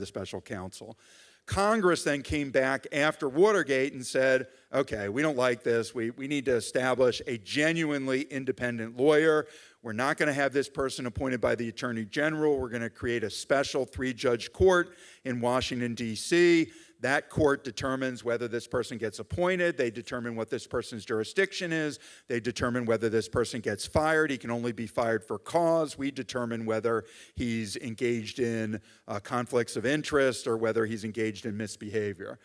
special counsel. Congress then came back after Watergate and said, okay, we don't like this. We need to establish a genuinely independent lawyer. We're not going to have this person appointed by the Attorney General. We're going to create a special 3-judge court in Washington, D.C. That court determines whether this person gets appointed. They determine what this person's jurisdiction is. They determine whether this person gets fired. He can only be fired for cause. We determine whether he's engaged in conflicts of interest or whether he's engaged in misbehavior.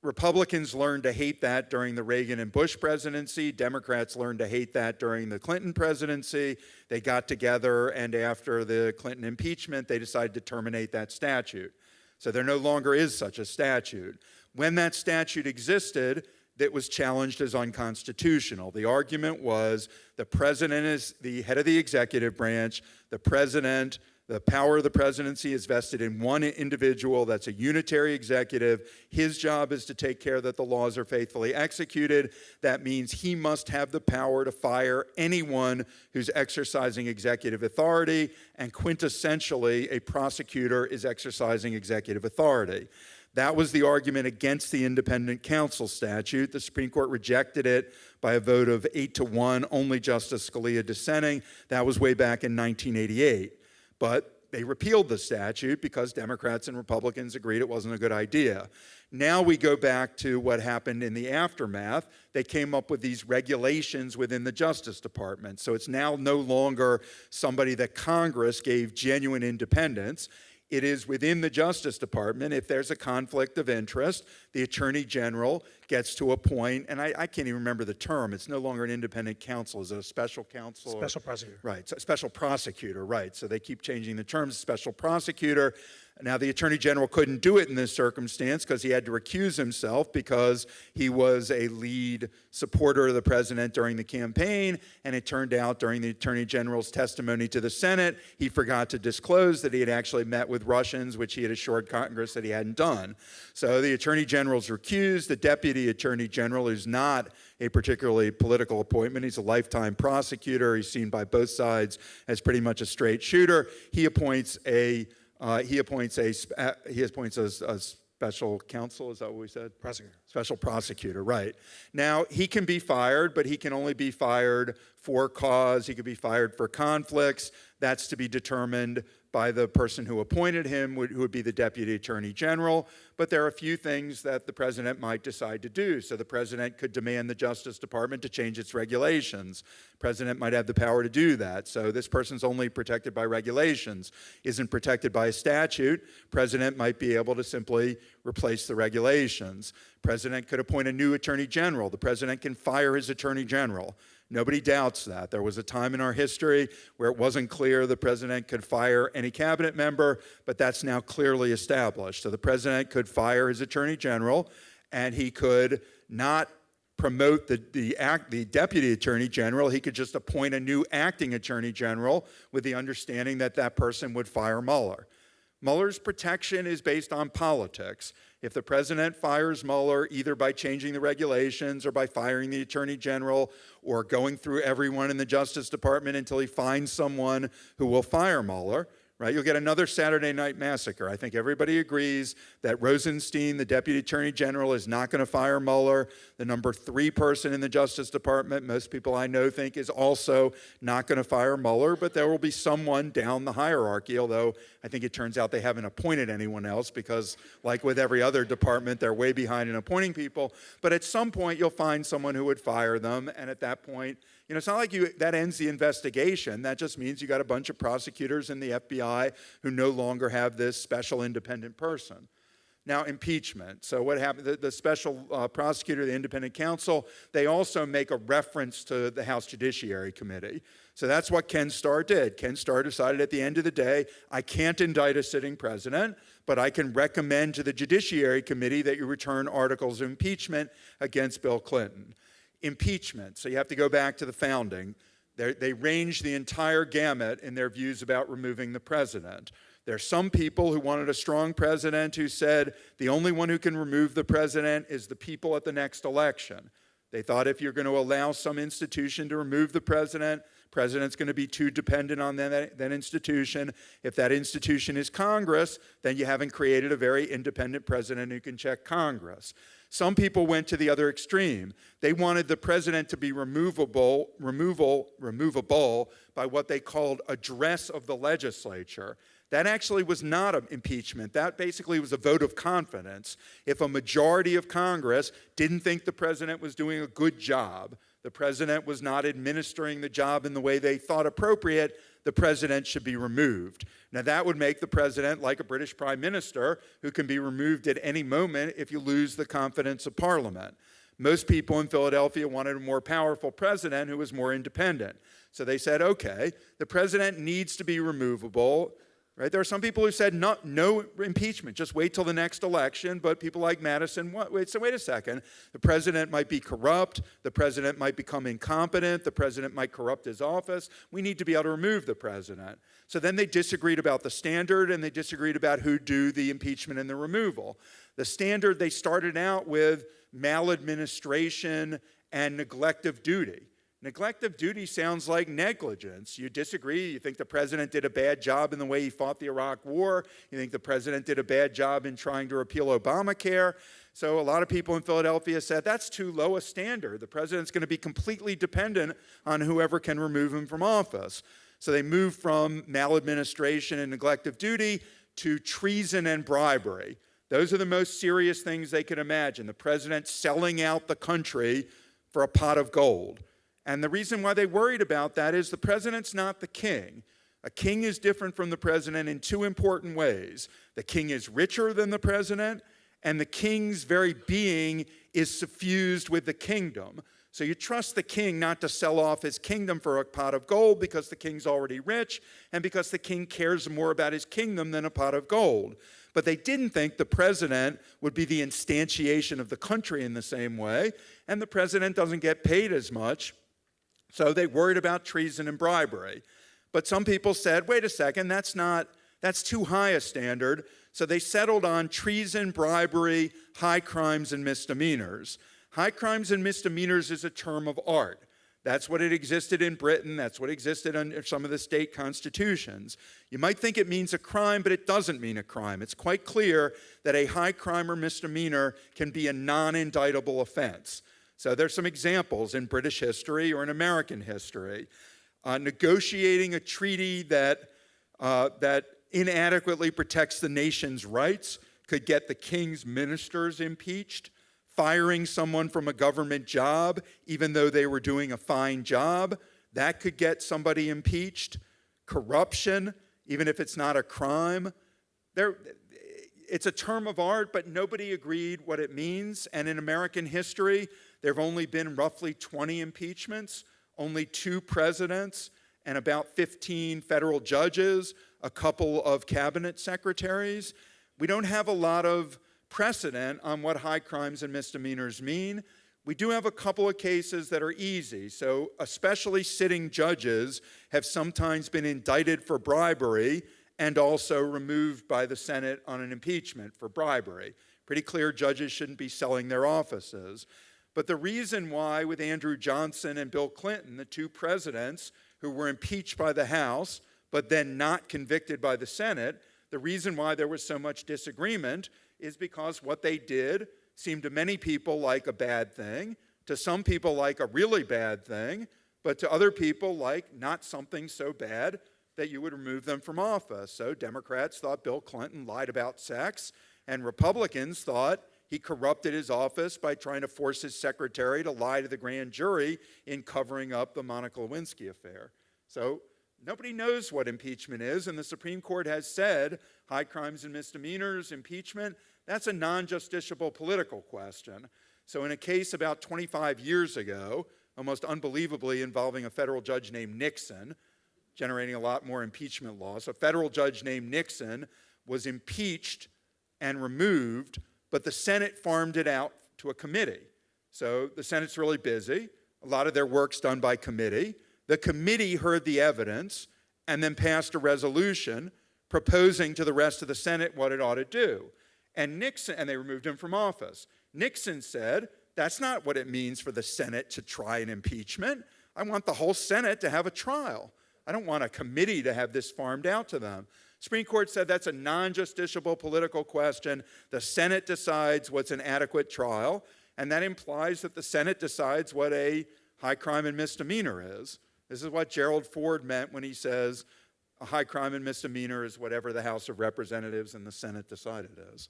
Republicans learned to hate that during the Reagan and Bush presidency. Democrats learned to hate that during the Clinton presidency. They got together, and after the Clinton impeachment, they decided to terminate that statute. So there no longer is such a statute. When that statute existed, that was challenged as unconstitutional. The argument was the president is the head of the executive branch. The power of the presidency is vested in one individual. That's a unitary executive. His job is to take care that the laws are faithfully executed. That means he must have the power to fire anyone who's exercising executive authority, and quintessentially, a prosecutor is exercising executive authority. That was the argument against the independent counsel statute. The Supreme Court rejected it by a vote of 8-1, only Justice Scalia dissenting. That was way back in 1988. But they repealed the statute because Democrats and Republicans agreed it wasn't a good idea. Now we go back to what happened in the aftermath. They came up with these regulations within the Justice Department. So it's now no longer somebody that Congress gave genuine independence. It is within the Justice Department. If there's a conflict of interest, the Attorney General gets to appoint, and I can't even remember the term. It's no longer an independent counsel. Is it a special counsel? Special prosecutor. Right, so special prosecutor, right. So they keep changing the terms, special prosecutor. Now, the Attorney General couldn't do it in this circumstance because he had to recuse himself because he was a lead supporter of the president during the campaign, and it turned out during the Attorney General's testimony to the Senate, he forgot to disclose that he had actually met with Russians, which he had assured Congress that he hadn't done. So the Attorney General's recused. The Deputy Attorney General, who's not a particularly political appointment, he's a lifetime prosecutor, he's seen by both sides as pretty much a straight shooter, he appoints a special counsel, is that what we said? Prosecutor. Special prosecutor, right. Now, he can be fired, but he can only be fired for cause. He could be fired for conflicts. That's to be determined by the person who appointed him, who would be the Deputy Attorney General. But there are a few things that the president might decide to do. So the president could demand the Justice Department to change its regulations. The president might have the power to do that. So this person's only protected by regulations, isn't protected by a statute. President might be able to simply replace the regulations. President could appoint a new Attorney General. The president can fire his Attorney General. Nobody doubts that. There was a time in our history where it wasn't clear the president could fire any cabinet member, but that's now clearly established. So the president could fire his Attorney General, and he could not promote the Deputy Attorney General. He could just appoint a new acting Attorney General with the understanding that that person would fire Mueller. Mueller's protection is based on politics. If the president fires Mueller, either by changing the regulations or by firing the Attorney General or going through everyone in the Justice Department until he finds someone who will fire Mueller, right? You'll get another Saturday Night Massacre. I think everybody agrees that Rosenstein, the Deputy Attorney General, is not going to fire Mueller. The number 3 person in the Justice Department, most people I know think, is also not going to fire Mueller, but there will be someone down the hierarchy, although I think it turns out they haven't appointed anyone else because, like with every other department, they're way behind in appointing people. But at some point, you'll find someone who would fire them, and at that point, you know, it's not like that ends the investigation. That just means you got a bunch of prosecutors in the FBI who no longer have this special independent person. Now, impeachment. So what happened, the special prosecutor, the independent counsel, they also make a reference to the House Judiciary Committee. So that's what Ken Starr did. Ken Starr decided at the end of the day, I can't indict a sitting president, but I can recommend to the Judiciary Committee that you return articles of impeachment against Bill Clinton. Impeachment, so you have to go back to the founding. They range the entire gamut in their views about removing the president. There are some people who wanted a strong president who said the only one who can remove the president is the people at the next election. They thought if you're going to allow some institution to remove the president's going to be too dependent on that institution. If that institution is Congress, then you haven't created a very independent president who can check Congress. Some people went to the other extreme. They wanted the president to be removable by what they called address of the legislature. That actually was not an impeachment. That basically was a vote of confidence. If a majority of Congress didn't think the president was doing a good job, the president was not administering the job in the way they thought appropriate, the president should be removed. Now, that would make the president like a British prime minister who can be removed at any moment if you lose the confidence of Parliament. Most people in Philadelphia wanted a more powerful president who was more independent. So they said, okay, the president needs to be removable. Right? There are some people who said no impeachment, just wait till the next election, but people like Madison, wait a second. The president might be corrupt, the president might become incompetent, the president might corrupt his office. We need to be able to remove the president. So then they disagreed about the standard, and they disagreed about who'd do the impeachment and the removal. The standard, they started out with maladministration and neglect of duty. Neglect of duty sounds like negligence. You disagree. You think the president did a bad job in the way he fought the Iraq War. You think the president did a bad job in trying to repeal Obamacare. So a lot of people in Philadelphia said, that's too low a standard. The president's going to be completely dependent on whoever can remove him from office. So they moved from maladministration and neglect of duty to treason and bribery. Those are the most serious things they could imagine. The president selling out the country for a pot of gold. And the reason why they worried about that is the president's not the king. A king is different from the president in two important ways. The king is richer than the president, and the king's very being is suffused with the kingdom. So you trust the king not to sell off his kingdom for a pot of gold because the king's already rich and because the king cares more about his kingdom than a pot of gold. But they didn't think the president would be the instantiation of the country in the same way, and the president doesn't get paid as much. So they worried about treason and bribery. But some people said, wait a second, that's too high a standard. So they settled on treason, bribery, high crimes, and misdemeanors. High crimes and misdemeanors is a term of art. That's what it existed in Britain. That's what existed under some of the state constitutions. You might think it means a crime, but it doesn't mean a crime. It's quite clear that a high crime or misdemeanor can be a non-indictable offense. So there's some examples in British history or in American history. Negotiating a treaty that inadequately protects the nation's rights could get the king's ministers impeached. Firing someone from a government job, even though they were doing a fine job, that could get somebody impeached. Corruption, even if it's not a crime. It's a term of art, but nobody agreed what it means. And in American history, there have only been roughly 20 impeachments, only 2 presidents, and about 15 federal judges, a couple of cabinet secretaries. We don't have a lot of precedent on what high crimes and misdemeanors mean. We do have a couple of cases that are easy. So especially sitting judges have sometimes been indicted for bribery and also removed by the Senate on an impeachment for bribery. Pretty clear judges shouldn't be selling their offices. But the reason why with Andrew Johnson and Bill Clinton, the 2 presidents who were impeached by the House, but then not convicted by the Senate, the reason why there was so much disagreement is because what they did seemed to many people like a bad thing, to some people like a really bad thing, but to other people like not something so bad that you would remove them from office. So Democrats thought Bill Clinton lied about sex, and Republicans thought he corrupted his office by trying to force his secretary to lie to the grand jury in covering up the Monica Lewinsky affair. So nobody knows what impeachment is, and the Supreme Court has said high crimes and misdemeanors, impeachment, that's a non-justiciable political question. So in a case about 25 years ago, almost unbelievably involving a federal judge named Nixon, generating a lot more impeachment laws, a federal judge named Nixon was impeached and removed, but the Senate farmed it out to a committee. So the Senate's really busy. A lot of their work's done by committee. The committee heard the evidence and then passed a resolution proposing to the rest of the Senate what it ought to do. And they removed him from office. Nixon said, that's not what it means for the Senate to try an impeachment. I want the whole Senate to have a trial. I don't want a committee to have this farmed out to them. Supreme Court said that's a non-justiciable political question. The Senate decides what's an adequate trial, and that implies that the Senate decides what a high crime and misdemeanor is. This is what Gerald Ford meant when he says a high crime and misdemeanor is whatever the House of Representatives and the Senate decide it is.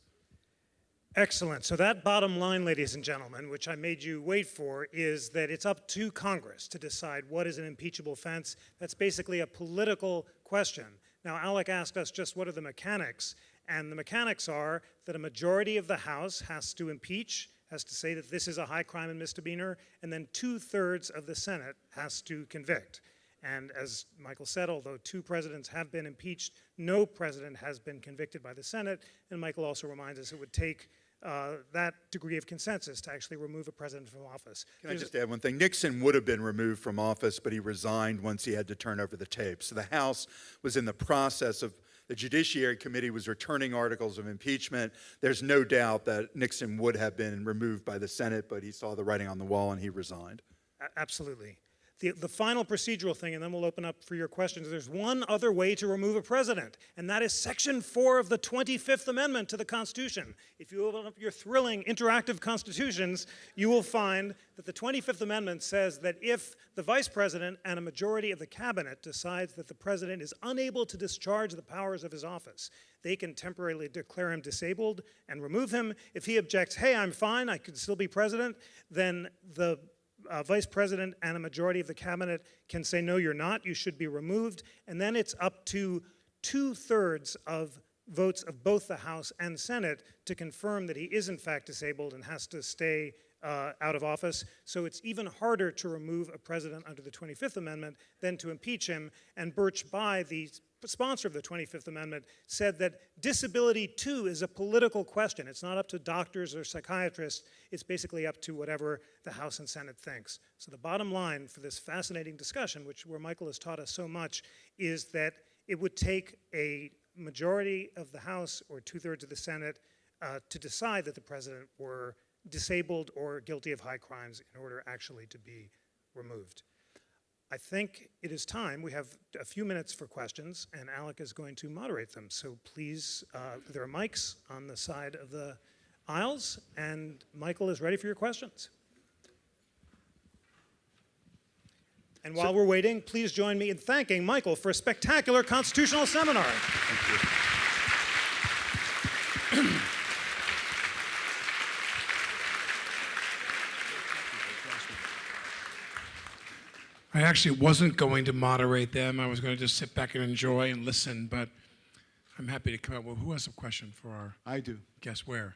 Excellent. So that bottom line, ladies and gentlemen, which I made you wait for, is that it's up to Congress to decide what is an impeachable offense. That's basically a political question. Now, Alec asked us just what are the mechanics, and the mechanics are that a majority of the House has to impeach, has to say that this is a high crime and misdemeanor, and then 2/3 of the Senate has to convict. And as Michael said, although 2 presidents have been impeached, no president has been convicted by the Senate. And Michael also reminds us it would take that degree of consensus to actually remove a president from office. Can I just add one thing? Nixon would have been removed from office, but he resigned once he had to turn over the tape. So the House was in the process of, the Judiciary Committee was returning articles of impeachment. There's no doubt that Nixon would have been removed by the Senate, but he saw the writing on the wall and he resigned. Absolutely. The final procedural thing, and then we'll open up for your questions. There's one other way to remove a president, and that is Section 4 of the 25th Amendment to the Constitution. If you open up your thrilling interactive constitutions, you will find that the 25th Amendment says that if the vice president and a majority of the cabinet decides that the president is unable to discharge the powers of his office, they can temporarily declare him disabled and remove him. If he objects, hey, I'm fine, I could still be president, then the vice president and a majority of the cabinet can say, no, you're not, you should be removed. And then it's up to 2/3 of votes of both the House and Senate to confirm that he is in fact disabled and has to stay out of office. So it's even harder to remove a president under the 25th Amendment than to impeach him. And Birch Bayh, the sponsor of the 25th Amendment, said that disability, too, is a political question. It's not up to doctors or psychiatrists. It's basically up to whatever the House and Senate thinks. So the bottom line for this fascinating discussion, where Michael has taught us so much, is that it would take a majority of the House or 2/3 of the Senate to decide that the president were disabled or guilty of high crimes in order actually to be removed. I think it is time. We have a few minutes for questions, and Alec is going to moderate them. So please, there are mics on the side of the aisles, and Michael is ready for your questions. And while we're waiting, please join me in thanking Michael for a spectacular constitutional seminar. Thank you. I actually wasn't going to moderate them. I was going to just sit back and enjoy and listen, but I'm happy to come up. Well, who has a question for our I do. guest? Where?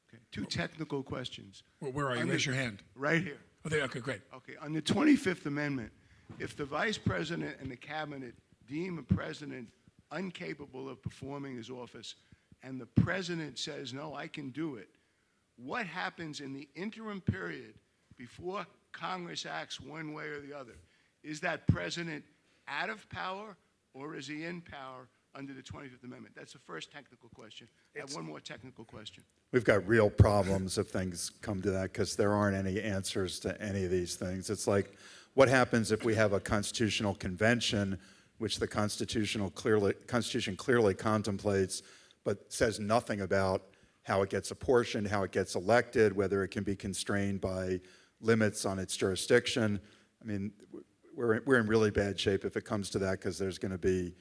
Okay. 2 technical questions. Well, where are you? Raise your hand. Right here. Oh, there. Okay, great. Okay. On the 25th Amendment, if the vice president and the cabinet deem a president incapable of performing his office and the president says, no, I can do it, what happens in the interim period before Congress acts one way or the other? Is that president out of power or is he in power under the 25th Amendment? That's the first technical question. I have one more technical question. We've got real problems if things come to that because there aren't any answers to any of these things. It's like, what happens if we have a constitutional convention, which the Constitution clearly contemplates, but says nothing about how it gets apportioned, how it gets elected, whether it can be constrained by limits on its jurisdiction? I mean, we're in really bad shape if it comes to that because there's going to be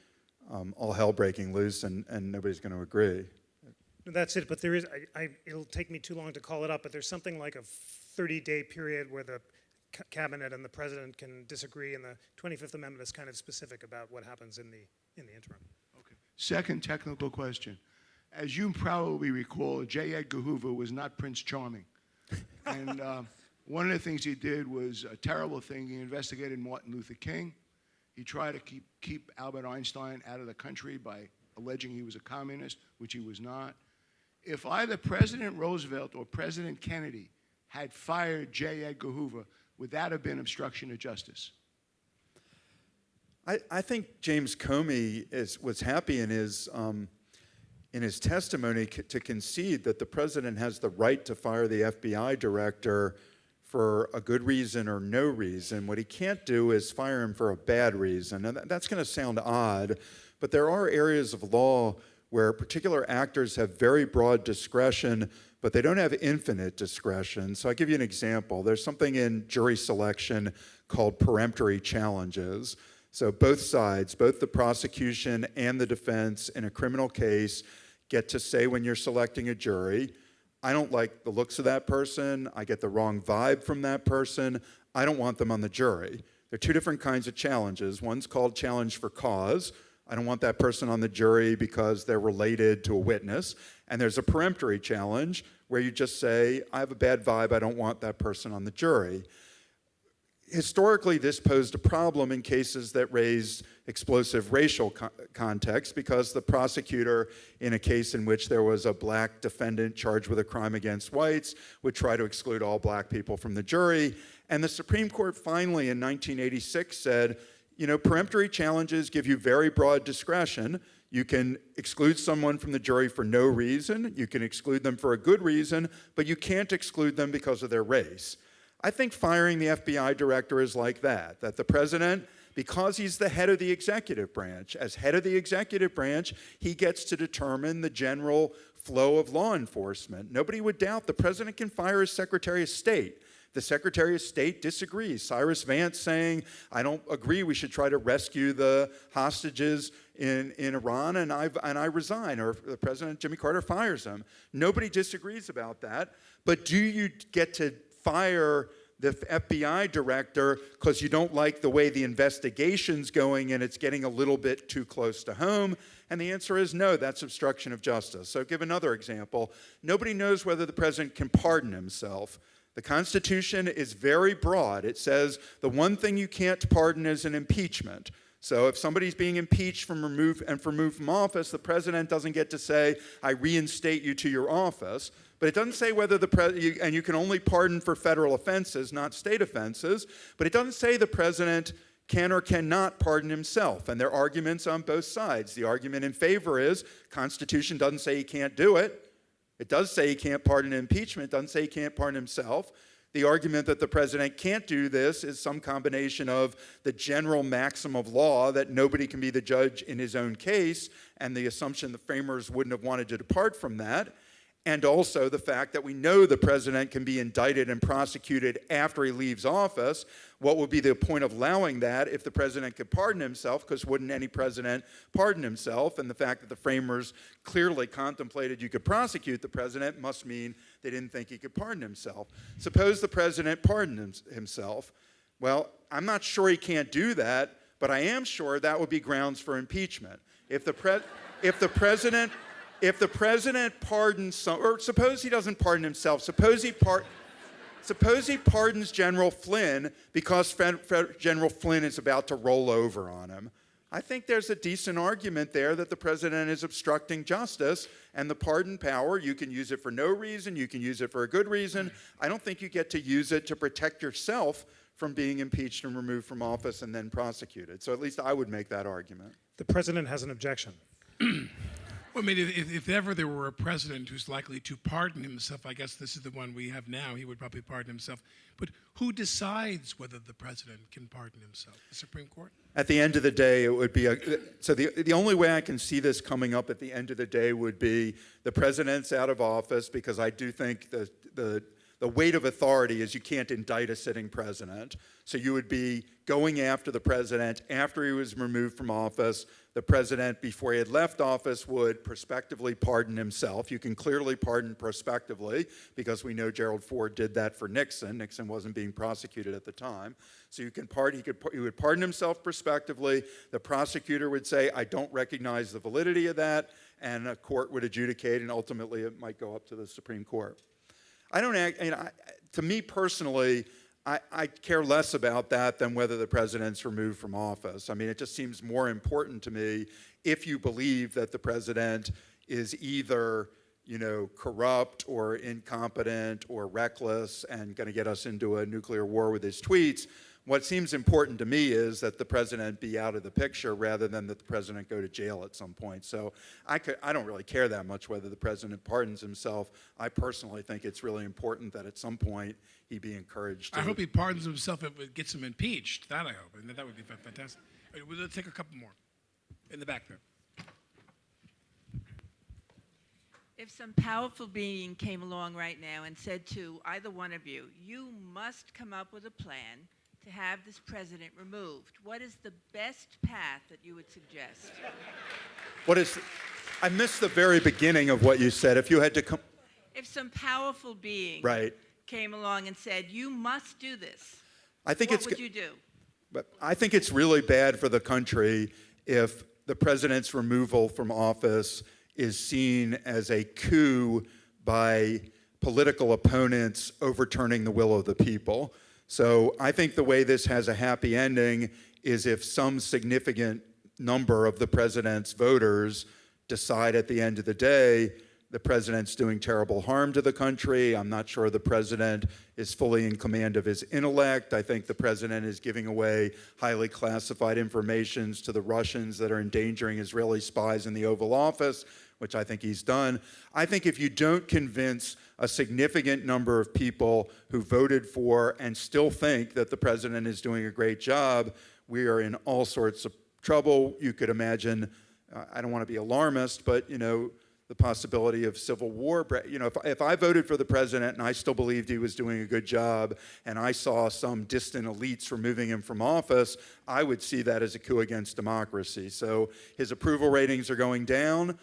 all hell breaking loose and nobody's going to agree. That's it, but there is, it'll take me too long to call it up, but there's something like a 30-day period where the cabinet and the president can disagree, and the 25th Amendment is kind of specific about what happens in the interim. Okay. Second technical question. As you probably recall, J. Edgar Hoover was not Prince Charming. And one of the things he did was a terrible thing. He investigated Martin Luther King. He tried to keep Albert Einstein out of the country by alleging he was a communist, which he was not. If either President Roosevelt or President Kennedy had fired J. Edgar Hoover, would that have been obstruction of justice? I think James Comey was happy in his testimony to concede that the president has the right to fire the FBI director for a good reason or no reason. What he can't do is fire him for a bad reason. Now, that's going to sound odd, but there are areas of law where particular actors have very broad discretion, but they don't have infinite discretion. So I'll give you an example. There's something in jury selection called peremptory challenges. So both sides, both the prosecution and the defense in a criminal case, get to say when you're selecting a jury, I don't like the looks of that person, I get the wrong vibe from that person, I don't want them on the jury. There are 2 different kinds of challenges. One's called challenge for cause. I don't want that person on the jury because they're related to a witness. And there's a peremptory challenge where you just say, I have a bad vibe, I don't want that person on the jury. historically, this posed a problem in cases that raised explosive racial context, because the prosecutor, in a case in which there was a black defendant charged with a crime against whites, would try to exclude all black people from the jury. And the Supreme Court finally, in 1986, said, you know, peremptory challenges give you very broad discretion. You can exclude someone from the jury for no reason. You can exclude them for a good reason, but you can't exclude them because of their race. I think firing the FBI director is like that the president, because he's the head of the executive branch, as head of the executive branch, he gets to determine the general flow of law enforcement. Nobody would doubt the president can fire his Secretary of State. The Secretary of State disagrees. Cyrus Vance saying, I don't agree, we should try to rescue the hostages in Iran, and I resign, or the President Jimmy Carter fires him. Nobody disagrees about that, but do you get to fire the FBI director because you don't like the way the investigation's going and it's getting a little bit too close to home? And the answer is no, that's obstruction of justice. So give another example. Nobody knows whether the president can pardon himself. The Constitution is very broad. It says the one thing you can't pardon is an impeachment. So if somebody's being impeached removed from office, the president doesn't get to say, I reinstate you to your office. But it doesn't say whether and you can only pardon for federal offenses, not state offenses, but it doesn't say the president can or cannot pardon himself. And there are arguments on both sides. The argument in favor is Constitution doesn't say he can't do it. It does say he can't pardon impeachment. It doesn't say he can't pardon himself. The argument that the president can't do this is some combination of the general maxim of law that nobody can be the judge in his own case, and the assumption the framers wouldn't have wanted to depart from that, and also the fact that we know the president can be indicted and prosecuted after he leaves office. What would be the point of allowing that if the president could pardon himself? Because wouldn't any president pardon himself? And the fact that the framers clearly contemplated you could prosecute the president must mean they didn't think he could pardon himself. Suppose the president pardoned himself. Well, I'm not sure he can't do that, but I am sure that would be grounds for impeachment. If the president pardons or suppose he doesn't pardon himself, suppose he pardons General Flynn because General Flynn is about to roll over on him. I think there's a decent argument there that the president is obstructing justice, and the pardon power, you can use it for no reason, you can use it for a good reason. I don't think you get to use it to protect yourself from being impeached and removed from office and then prosecuted. So at least I would make that argument. The president has an objection. Well, I mean, if ever there were a president who's likely to pardon himself, I guess this is the one we have now. He would probably pardon himself. But who decides whether the president can pardon himself? The Supreme Court? At the end of the day, it would be so the only way I can see this coming up at the end of the day would be the president's out of office, because I do think the weight of authority is you can't indict a sitting president. So you would be going after the president after he was removed from office. The president, before he had left office, would prospectively pardon himself. You can clearly pardon prospectively, because we know Gerald Ford did that for Nixon. Nixon wasn't being prosecuted at the time. So you can he would pardon himself prospectively. The prosecutor would say, I don't recognize the validity of that, and a court would adjudicate, and ultimately it might go up to the Supreme Court. To me personally, I care less about that than whether the president's removed from office. I mean, it just seems more important to me if you believe that the president is either, corrupt or incompetent or reckless and going to get us into a nuclear war with his tweets. What seems important to me is that the president be out of the picture rather than that the president go to jail at some point. So I don't really care that much whether the president pardons himself. I personally think it's really important that at some point he be encouraged to. I hope he pardons himself if it gets him impeached. That I hope. And that would be fantastic. We'll take a couple more. In the back there. If some powerful being came along right now and said to either one of you, you must come up with a plan to have this president removed, what is the best path that you would suggest? I missed the very beginning of what you said. If you had to come. If some powerful being came along and said, you must do this, what would you do? But I think it's really bad for the country if the president's removal from office is seen as a coup by political opponents overturning the will of the people. So I think the way this has a happy ending is if some significant number of the president's voters decide at the end of the day the president's doing terrible harm to the country. I'm not sure the president is fully in command of his intellect. I think the president is giving away highly classified information to the Russians that are endangering Israeli spies in the Oval Office, which I think he's done. I think if you don't convince a significant number of people who voted for and still think that the president is doing a great job, we are in all sorts of trouble. You could imagine, I don't want to be alarmist, but the possibility of civil war. If I voted for the president and I still believed he was doing a good job and I saw some distant elites removing him from office, I would see that as a coup against democracy. So his approval ratings are going down.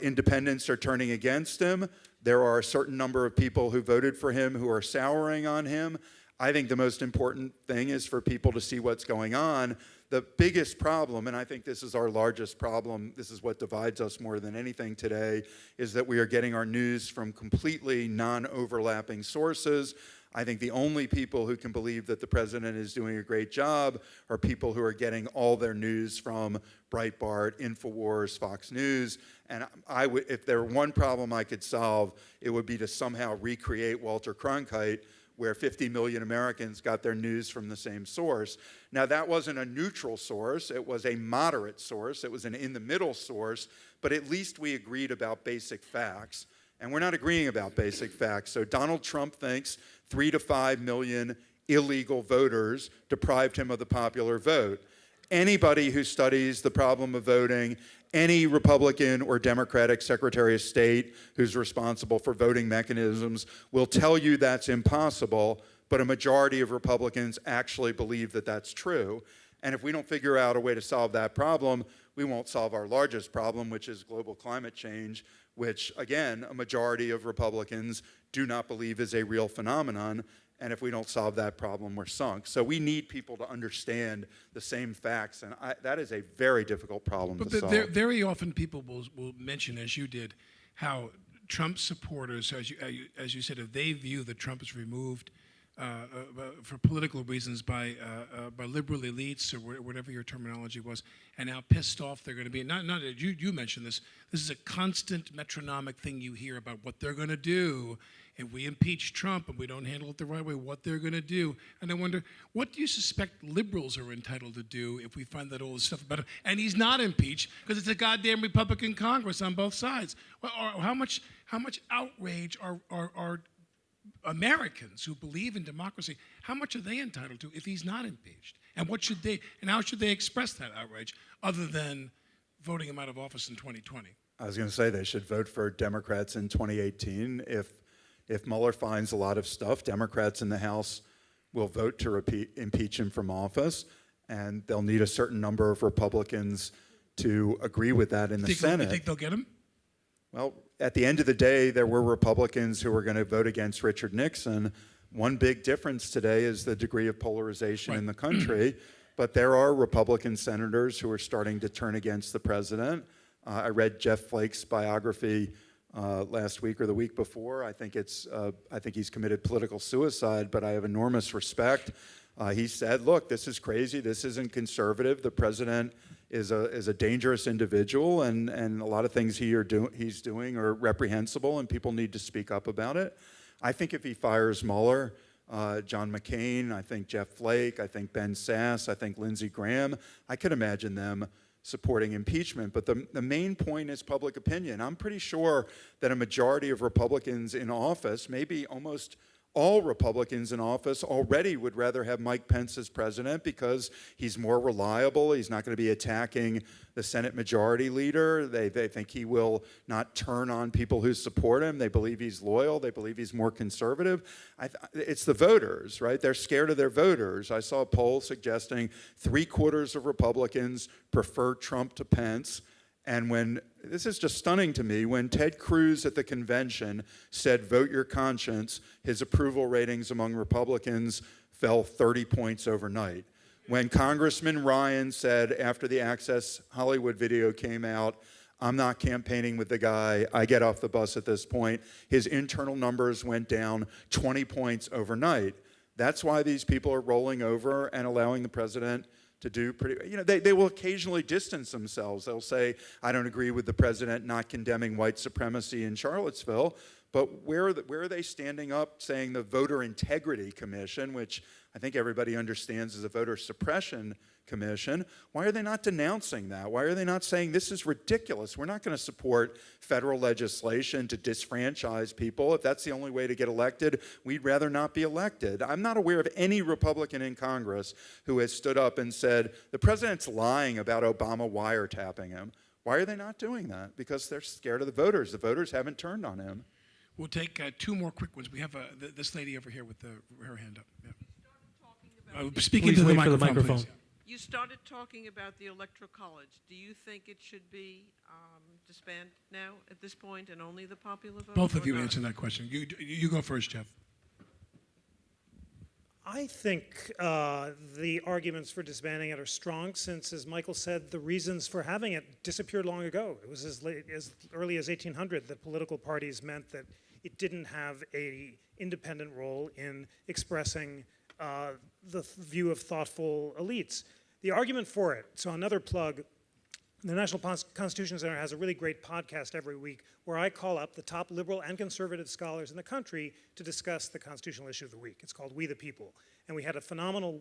Independents are turning against him. There are a certain number of people who voted for him who are souring on him. I think the most important thing is for people to see what's going on. The biggest problem, and I think this is our largest problem, this is what divides us more than anything today, is that we are getting our news from completely non-overlapping sources. I think the only people who can believe that the president is doing a great job are people who are getting all their news from Breitbart, InfoWars, Fox News. And if there were one problem I could solve, it would be to somehow recreate Walter Cronkite, where 50 million Americans got their news from the same source. Now, that wasn't a neutral source. It was a moderate source. It was an in-the-middle source. But at least we agreed about basic facts. And we're not agreeing about basic facts. So Donald Trump thinks 3 to 5 million illegal voters deprived him of the popular vote. Anybody who studies the problem of voting, any Republican or Democratic Secretary of State who's responsible for voting mechanisms will tell you that's impossible, but a majority of Republicans actually believe that that's true. And if we don't figure out a way to solve that problem, we won't solve our largest problem, which is global climate change, which, again, a majority of Republicans do not believe is a real phenomenon. And if we don't solve that problem, we're sunk. So we need people to understand the same facts, and that is a very difficult problem to solve. But very often people will mention, as you did, how Trump supporters, as you said, if they view that Trump is removed for political reasons by liberal elites or whatever your terminology was, and how pissed off they're going to be. Not you mentioned this. This is a constant metronomic thing you hear about what they're going to do if we impeach Trump and we don't handle it the right way, what they're going to do. And I wonder, what do you suspect liberals are entitled to do if we find that all this stuff about him? And he's not impeached because it's a goddamn Republican Congress on both sides. Well, how much outrage are Americans who believe in democracy, how much are they entitled to if he's not impeached? And how should they express that outrage other than voting him out of office in 2020? I was going to say they should vote for Democrats in 2018. If Muller finds a lot of stuff, Democrats in the House will vote to impeach him from office, and they'll need a certain number of Republicans to agree with that in the Senate. You think they'll get him? Well, at the end of the day, there were Republicans who were going to vote against Richard Nixon. One big difference today is the degree of polarization in the country, but there are Republican senators who are starting to turn against the president. I read Jeff Flake's biography last week or the week before. I think he's committed political suicide, but I have enormous respect. He said, look, this is crazy. This isn't conservative. The president is a dangerous individual, and a lot of things he's doing are reprehensible, and people need to speak up about it. I think if he fires Mueller, John McCain, I think Jeff Flake, I think Ben Sasse, I think Lindsey Graham, I could imagine them supporting impeachment. But the main point is public opinion. I'm pretty sure that a majority of Republicans in office, maybe almost all Republicans in office, already would rather have Mike Pence as president because he's more reliable. He's not going to be attacking the Senate Majority Leader. They think he will not turn on people who support him. They believe he's loyal. They believe he's more conservative. It's the voters, right? They're scared of their voters. I saw a poll suggesting 3/4 of Republicans prefer Trump to Pence. And this is just stunning to me, when Ted Cruz at the convention said, vote your conscience, his approval ratings among Republicans fell 30 points overnight. When Congressman Ryan said, after the Access Hollywood video came out, I'm not campaigning with the guy, I get off the bus at this point, his internal numbers went down 20 points overnight. That's why these people are rolling over and allowing the president to do they will occasionally distance themselves. They'll say, I don't agree with the president not condemning white supremacy in Charlottesville, but where are they standing up saying the Voter Integrity Commission, which I think everybody understands is a voter suppression commission, why are they not denouncing that? Why are they not saying this is ridiculous? We're not going to support federal legislation to disfranchise people. If that's the only way to get elected, we'd rather not be elected. I'm not aware of any Republican in Congress who has stood up and said, the president's lying about Obama wiretapping him. Why are they not doing that? Because they're scared of the voters. The voters haven't turned on him. We'll take two more quick ones. We have this lady over here with her hand up. Yeah. Speaking Please to the wait for the microphone, microphone. please. You started talking about the Electoral College. Do you think it should be disbanded now at this point and only the popular vote? Both of or you not? answer that question. You go first, Jeff. I think the arguments for disbanding it are strong since, as Michael said, the reasons for having it disappeared long ago. It was as early as 1800 that political parties meant that it didn't have an independent role in expressing the view of thoughtful elites. The argument for it, so another plug, the National Constitution Center has a really great podcast every week where I call up the top liberal and conservative scholars in the country to discuss the constitutional issue of the week. It's called We the People. And we had a phenomenal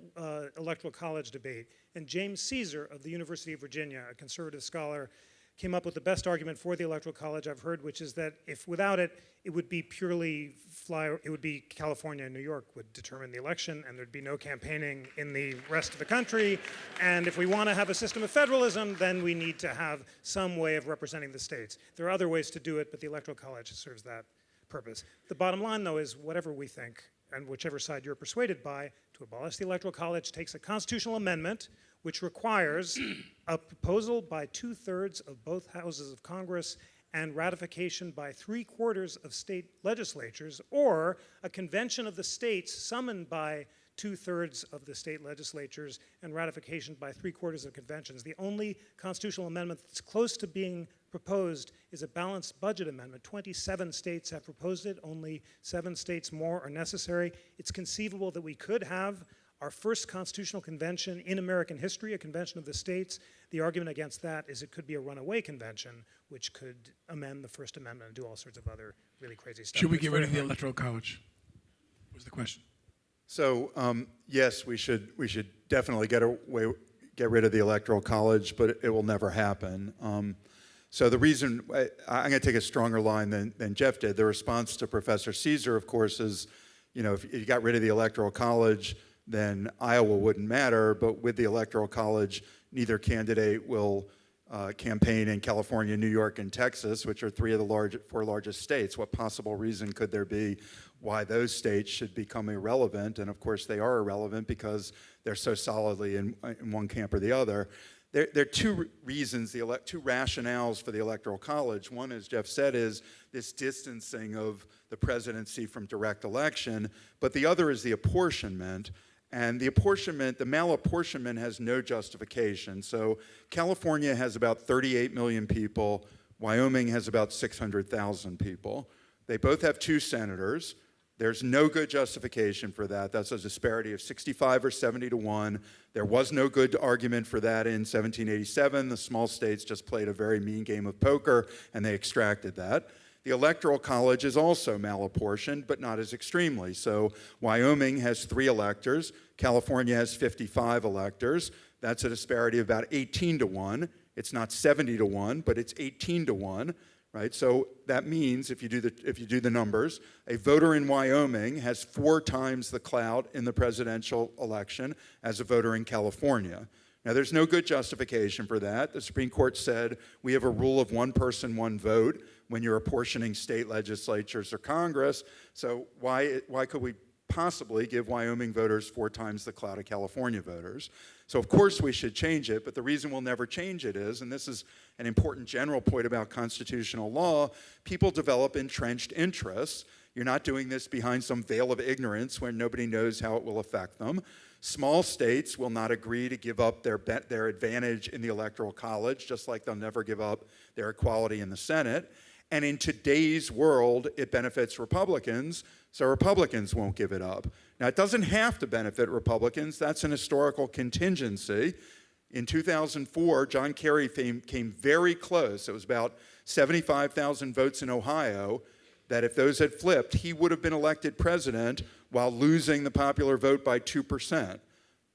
Electoral College debate. And James Caesar of the University of Virginia, a conservative scholar, came up with the best argument for the Electoral College I've heard, which is that if without it, it would be it would be California and New York would determine the election, and there'd be no campaigning in the rest of the country. And if we want to have a system of federalism, then we need to have some way of representing the states. There are other ways to do it, but the Electoral College serves that purpose. The bottom line, though, is whatever we think, and whichever side you're persuaded by, to abolish the Electoral College takes a constitutional amendment which requires a proposal by 2/3 of both houses of Congress and ratification by 3/4 of state legislatures, or a convention of the states summoned by 2/3 of the state legislatures and ratification by 3/4 of conventions. The only constitutional amendment that's close to being proposed is a balanced budget amendment. 27 states have proposed it, only 7 states more are necessary. It's conceivable that we could have our first constitutional convention in American history, a convention of the states. The argument against that is it could be a runaway convention, which could amend the First Amendment and do all sorts of other really crazy stuff. Should we get rid of the Electoral College? Was the question. So yes, we should definitely get rid of the Electoral College, but it will never happen. So the reason, I'm going to take a stronger line than Jeff did. The response to Professor Caesar, of course, is, if you got rid of the Electoral College, then Iowa wouldn't matter, but with the Electoral College, neither candidate will campaign in California, New York, and Texas, which are 3 of the 4 largest states. What possible reason could there be why those states should become irrelevant? And of course, they are irrelevant because they're so solidly in one camp or the other. There are 2 reasons, 2 rationales for the Electoral College. One, as Jeff said, is this distancing of the presidency from direct election, but the other is the apportionment. And the malapportionment has no justification. So California has about 38 million people. Wyoming has about 600,000 people. They both have 2 senators. There's no good justification for that. That's a disparity of 65 or 70 to 1. There was no good argument for that in 1787. The small states just played a very mean game of poker, and they extracted that. The Electoral College is also malapportioned, but not as extremely. So Wyoming has 3 electors. California has 55 electors. That's a disparity of about 18 to 1. It's not 70 to 1, but it's 18 to 1. Right? So that means, if you do the numbers, a voter in Wyoming has 4 times the clout in the presidential election as a voter in California. Now, there's no good justification for that. The Supreme Court said we have a rule of 1 person, 1 vote when you're apportioning state legislatures or Congress. So why could we possibly give Wyoming voters 4 times the clout of California voters? So of course we should change it, but the reason we'll never change it is, and this is an important general point about constitutional law, people develop entrenched interests. You're not doing this behind some veil of ignorance where nobody knows how it will affect them. Small states will not agree to give up their advantage in the Electoral College, just like they'll never give up their equality in the Senate. And in today's world, it benefits Republicans, so Republicans won't give it up. Now, it doesn't have to benefit Republicans. That's an historical contingency. In 2004, John Kerry came very close. It was about 75,000 votes in Ohio, that if those had flipped, he would have been elected president while losing the popular vote by 2%.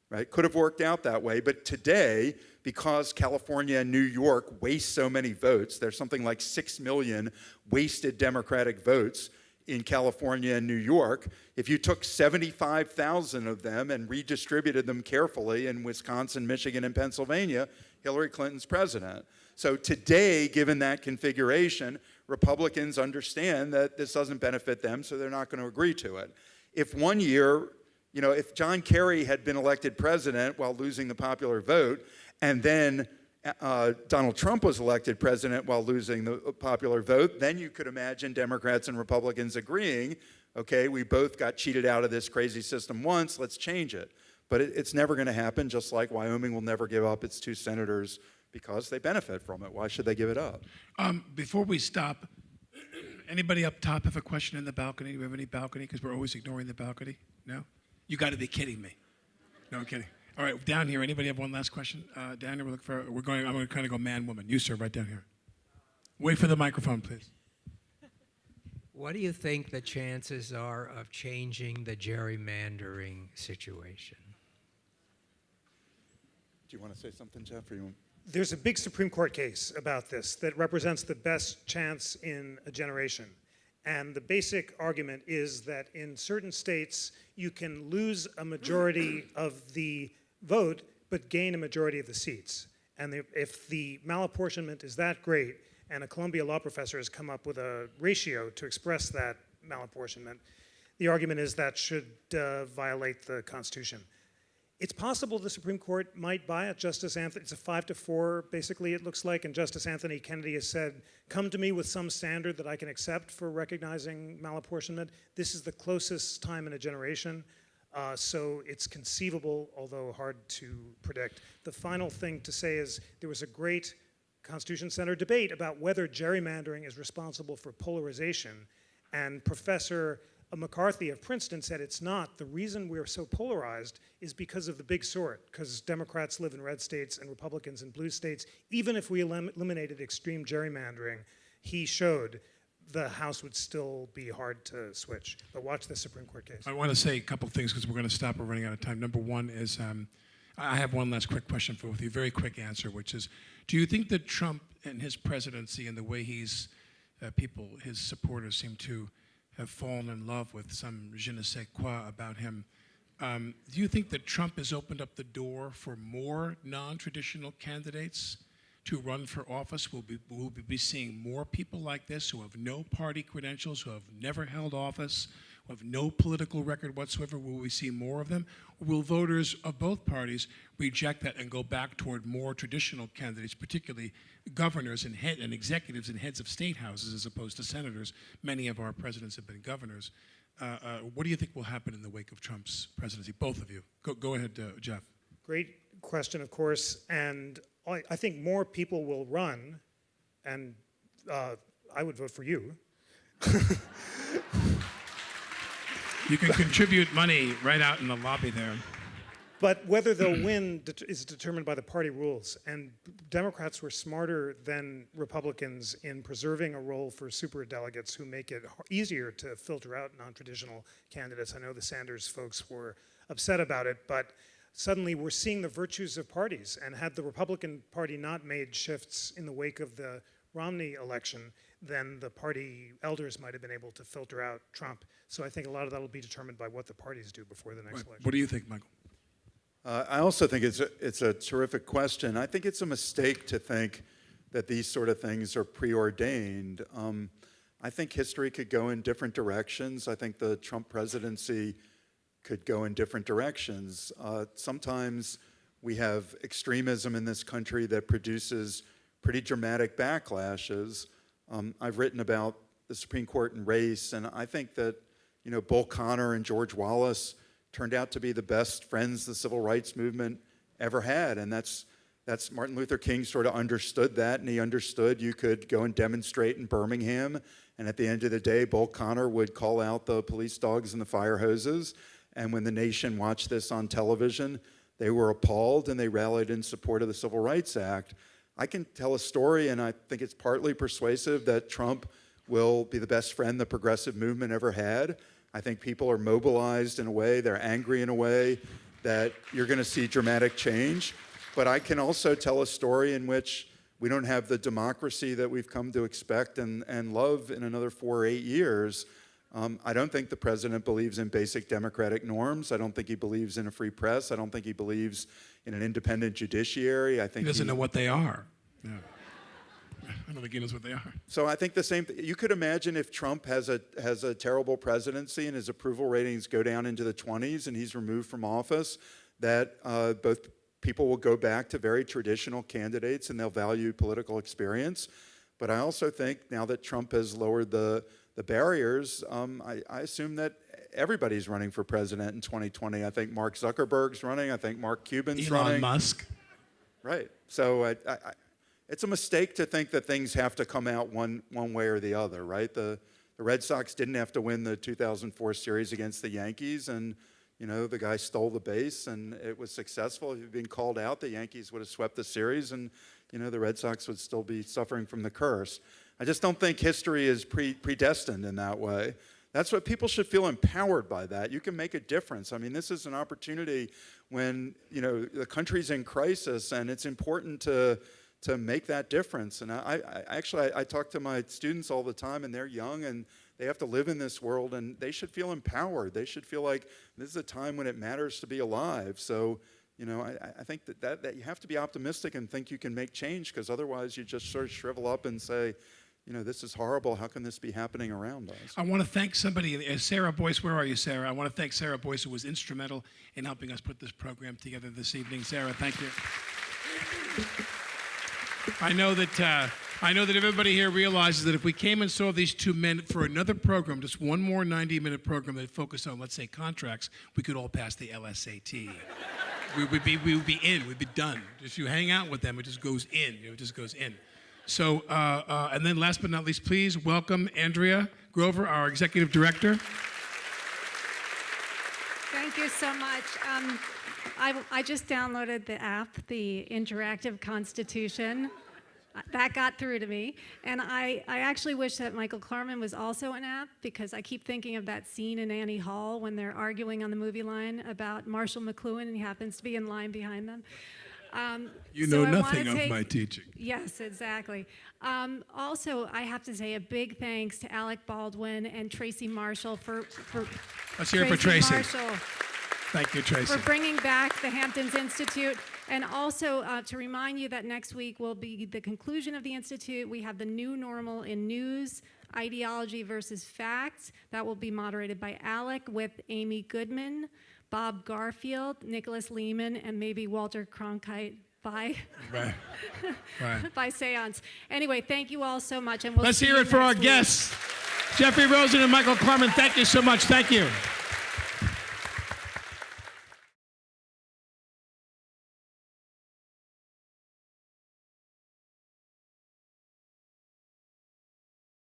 Right? Could have worked out that way, but today, because California and New York waste so many votes, there's something like 6 million wasted Democratic votes in California and New York. If you took 75,000 of them and redistributed them carefully in Wisconsin, Michigan, and Pennsylvania, Hillary Clinton's president. So today, given that configuration, Republicans understand that this doesn't benefit them, so they're not going to agree to it. If one year, if John Kerry had been elected president while losing the popular vote, and then Donald Trump was elected president while losing the popular vote, then you could imagine Democrats and Republicans agreeing, okay, we both got cheated out of this crazy system once, let's change it. But it's never going to happen, just like Wyoming will never give up its 2 senators because they benefit from it. Why should they give it up? Before we stop, anybody up top have a question in the balcony? Do we have any balcony? Because we're always ignoring the balcony. No? You got to be kidding me. No, I'm kidding. All right, down here. Anybody have one last question? Down here, I'm going to kind of go man, woman. You, sir, right down here. Wait for the microphone, please. What do you think the chances are of changing the gerrymandering situation? Do you want to say something, Jeff? Or you want... There's a big Supreme Court case about this that represents the best chance in a generation. And the basic argument is that in certain states, you can lose a majority of the vote, but gain a majority of the seats. And if the malapportionment is that great, and a Columbia law professor has come up with a ratio to express that malapportionment, the argument is that should violate the Constitution. It's possible the Supreme Court might buy it. Justice Anthony, it's a 5-4, basically, it looks like, and Justice Anthony Kennedy has said, come to me with some standard that I can accept for recognizing malapportionment. This is the closest time in a generation, so it's conceivable, although hard to predict. The final thing to say is there was a great Constitution Center debate about whether gerrymandering is responsible for polarization, and Professor McCarthy of Princeton said it's not. The reason we're so polarized is because of the big sort, because Democrats live in red states and Republicans in blue states. Even if we eliminated extreme gerrymandering, he showed the House would still be hard to switch. But watch the Supreme Court case. I want to say a couple things because we're going to stop. We're running out of time. Number one is, I have one last quick question for both of you, very quick answer, which is, do you think that Trump and his presidency and the way his supporters seem to have fallen in love with some je ne sais quoi about him, do you think that Trump has opened up the door for more non-traditional candidates to run for office? Will we be seeing more people like this who have no party credentials, who have never held office, who have no political record whatsoever? Will we see more of them? Or will voters of both parties reject that and go back toward more traditional candidates, particularly governors and executives and heads of state houses as opposed to senators? Many of our presidents have been governors. What do you think will happen in the wake of Trump's presidency? Both of you. Go ahead, Jeff. Great question, of course, and I think more people will run, and I would vote for you. You can contribute money right out in the lobby there. But whether they'll win is determined by the party rules. And Democrats were smarter than Republicans in preserving a role for superdelegates who make it easier to filter out non-traditional candidates. I know the Sanders folks were upset about it, but suddenly we're seeing the virtues of parties. And had the Republican Party not made shifts in the wake of the Romney election, then the party elders might have been able to filter out Trump. So I think a lot of that will be determined by what the parties do before the next election. What do you think, Michael? I also think it's a terrific question. I think it's a mistake to think that these sort of things are preordained. I think history could go in different directions. I think the Trump presidency could go in different directions. Sometimes we have extremism in this country that produces pretty dramatic backlashes. I've written about the Supreme Court and race, and I think that Bull Connor and George Wallace turned out to be the best friends the civil rights movement ever had, and that's That's Martin Luther King sort of understood that, and he understood you could go and demonstrate in Birmingham, and at the end of the day, Bull Connor would call out the police dogs and the fire hoses, and when the nation watched this on television, they were appalled and they rallied in support of the Civil Rights Act. I can tell a story, and I think it's partly persuasive, that Trump will be the best friend the progressive movement ever had. I think people are mobilized in a way, they're angry in a way that you're going to see dramatic change. But I can also tell a story in which we don't have the democracy that we've come to expect and love in another 4 or 8 years. I don't think the president believes in basic democratic norms. I don't think he believes in a free press. I don't think he believes in an independent judiciary. I think He doesn't know what they are. Yeah. I don't think he knows what they are. So I think the same you could imagine if Trump has a terrible presidency and his approval ratings go down into the 20s and he's removed from office, that both people will go back to very traditional candidates and they'll value political experience. But I also think now that Trump has lowered the barriers, I assume that everybody's running for president in 2020. I think Mark Zuckerberg's running. I think Mark Cuban's running. Elon Musk. Right. So it's a mistake to think that things have to come out one way or the other, right? The Red Sox didn't have to win the 2004 series against the Yankees, and the guy stole the base, and it was successful. If he'd been called out, the Yankees would have swept the series, and the Red Sox would still be suffering from the curse. I just don't think history is predestined in that way. That's what people should feel empowered by that. You can make a difference. I mean, this is an opportunity when the country's in crisis, and it's important to make that difference. And I talk to my students all the time, and they're young, and they have to live in this world, and they should feel empowered. They should feel like this is a time when it matters to be alive. So, I think that you have to be optimistic and think you can make change, because otherwise you just sort of shrivel up and say, this is horrible. How can this be happening around us? I want to thank somebody, Sarah Boyce. Where are you, Sarah? I want to thank Sarah Boyce, who was instrumental in helping us put this program together this evening. Sarah, thank you. I know that everybody here realizes that if we came and saw these two men for another program, just one more 90-minute program that focused on, let's say, contracts, we could all pass the LSAT. we would be in. We'd be done. If you hang out with them, it just goes in. It just goes in. So, and then last but not least, please welcome Andrea Grover, our executive director. Thank you so much. I just downloaded the app, the Interactive Constitution. That got through to me. And I actually wish that Michael Klarman was also an app, because I keep thinking of that scene in Annie Hall when they're arguing on the movie line about Marshall McLuhan, and he happens to be in line behind them. You know nothing of my teaching. Yes, exactly. Also, I have to say a big thanks to Alec Baldwin and Tracy Marshall for Let's hear it for Tracy. Marshall. Thank you, Tracy. For bringing back the Hamptons Institute. And also to remind you that next week will be the conclusion of the Institute. We have the new normal in news, ideology versus facts. That will be moderated by Alec with Amy Goodman, Bob Garfield, Nicholas Lehman, and maybe Walter Cronkite by seance. Anyway, thank you all so much. And Let's hear it for our guests. Jeffrey Rosen and Michael Klarman, thank you so much. Thank you.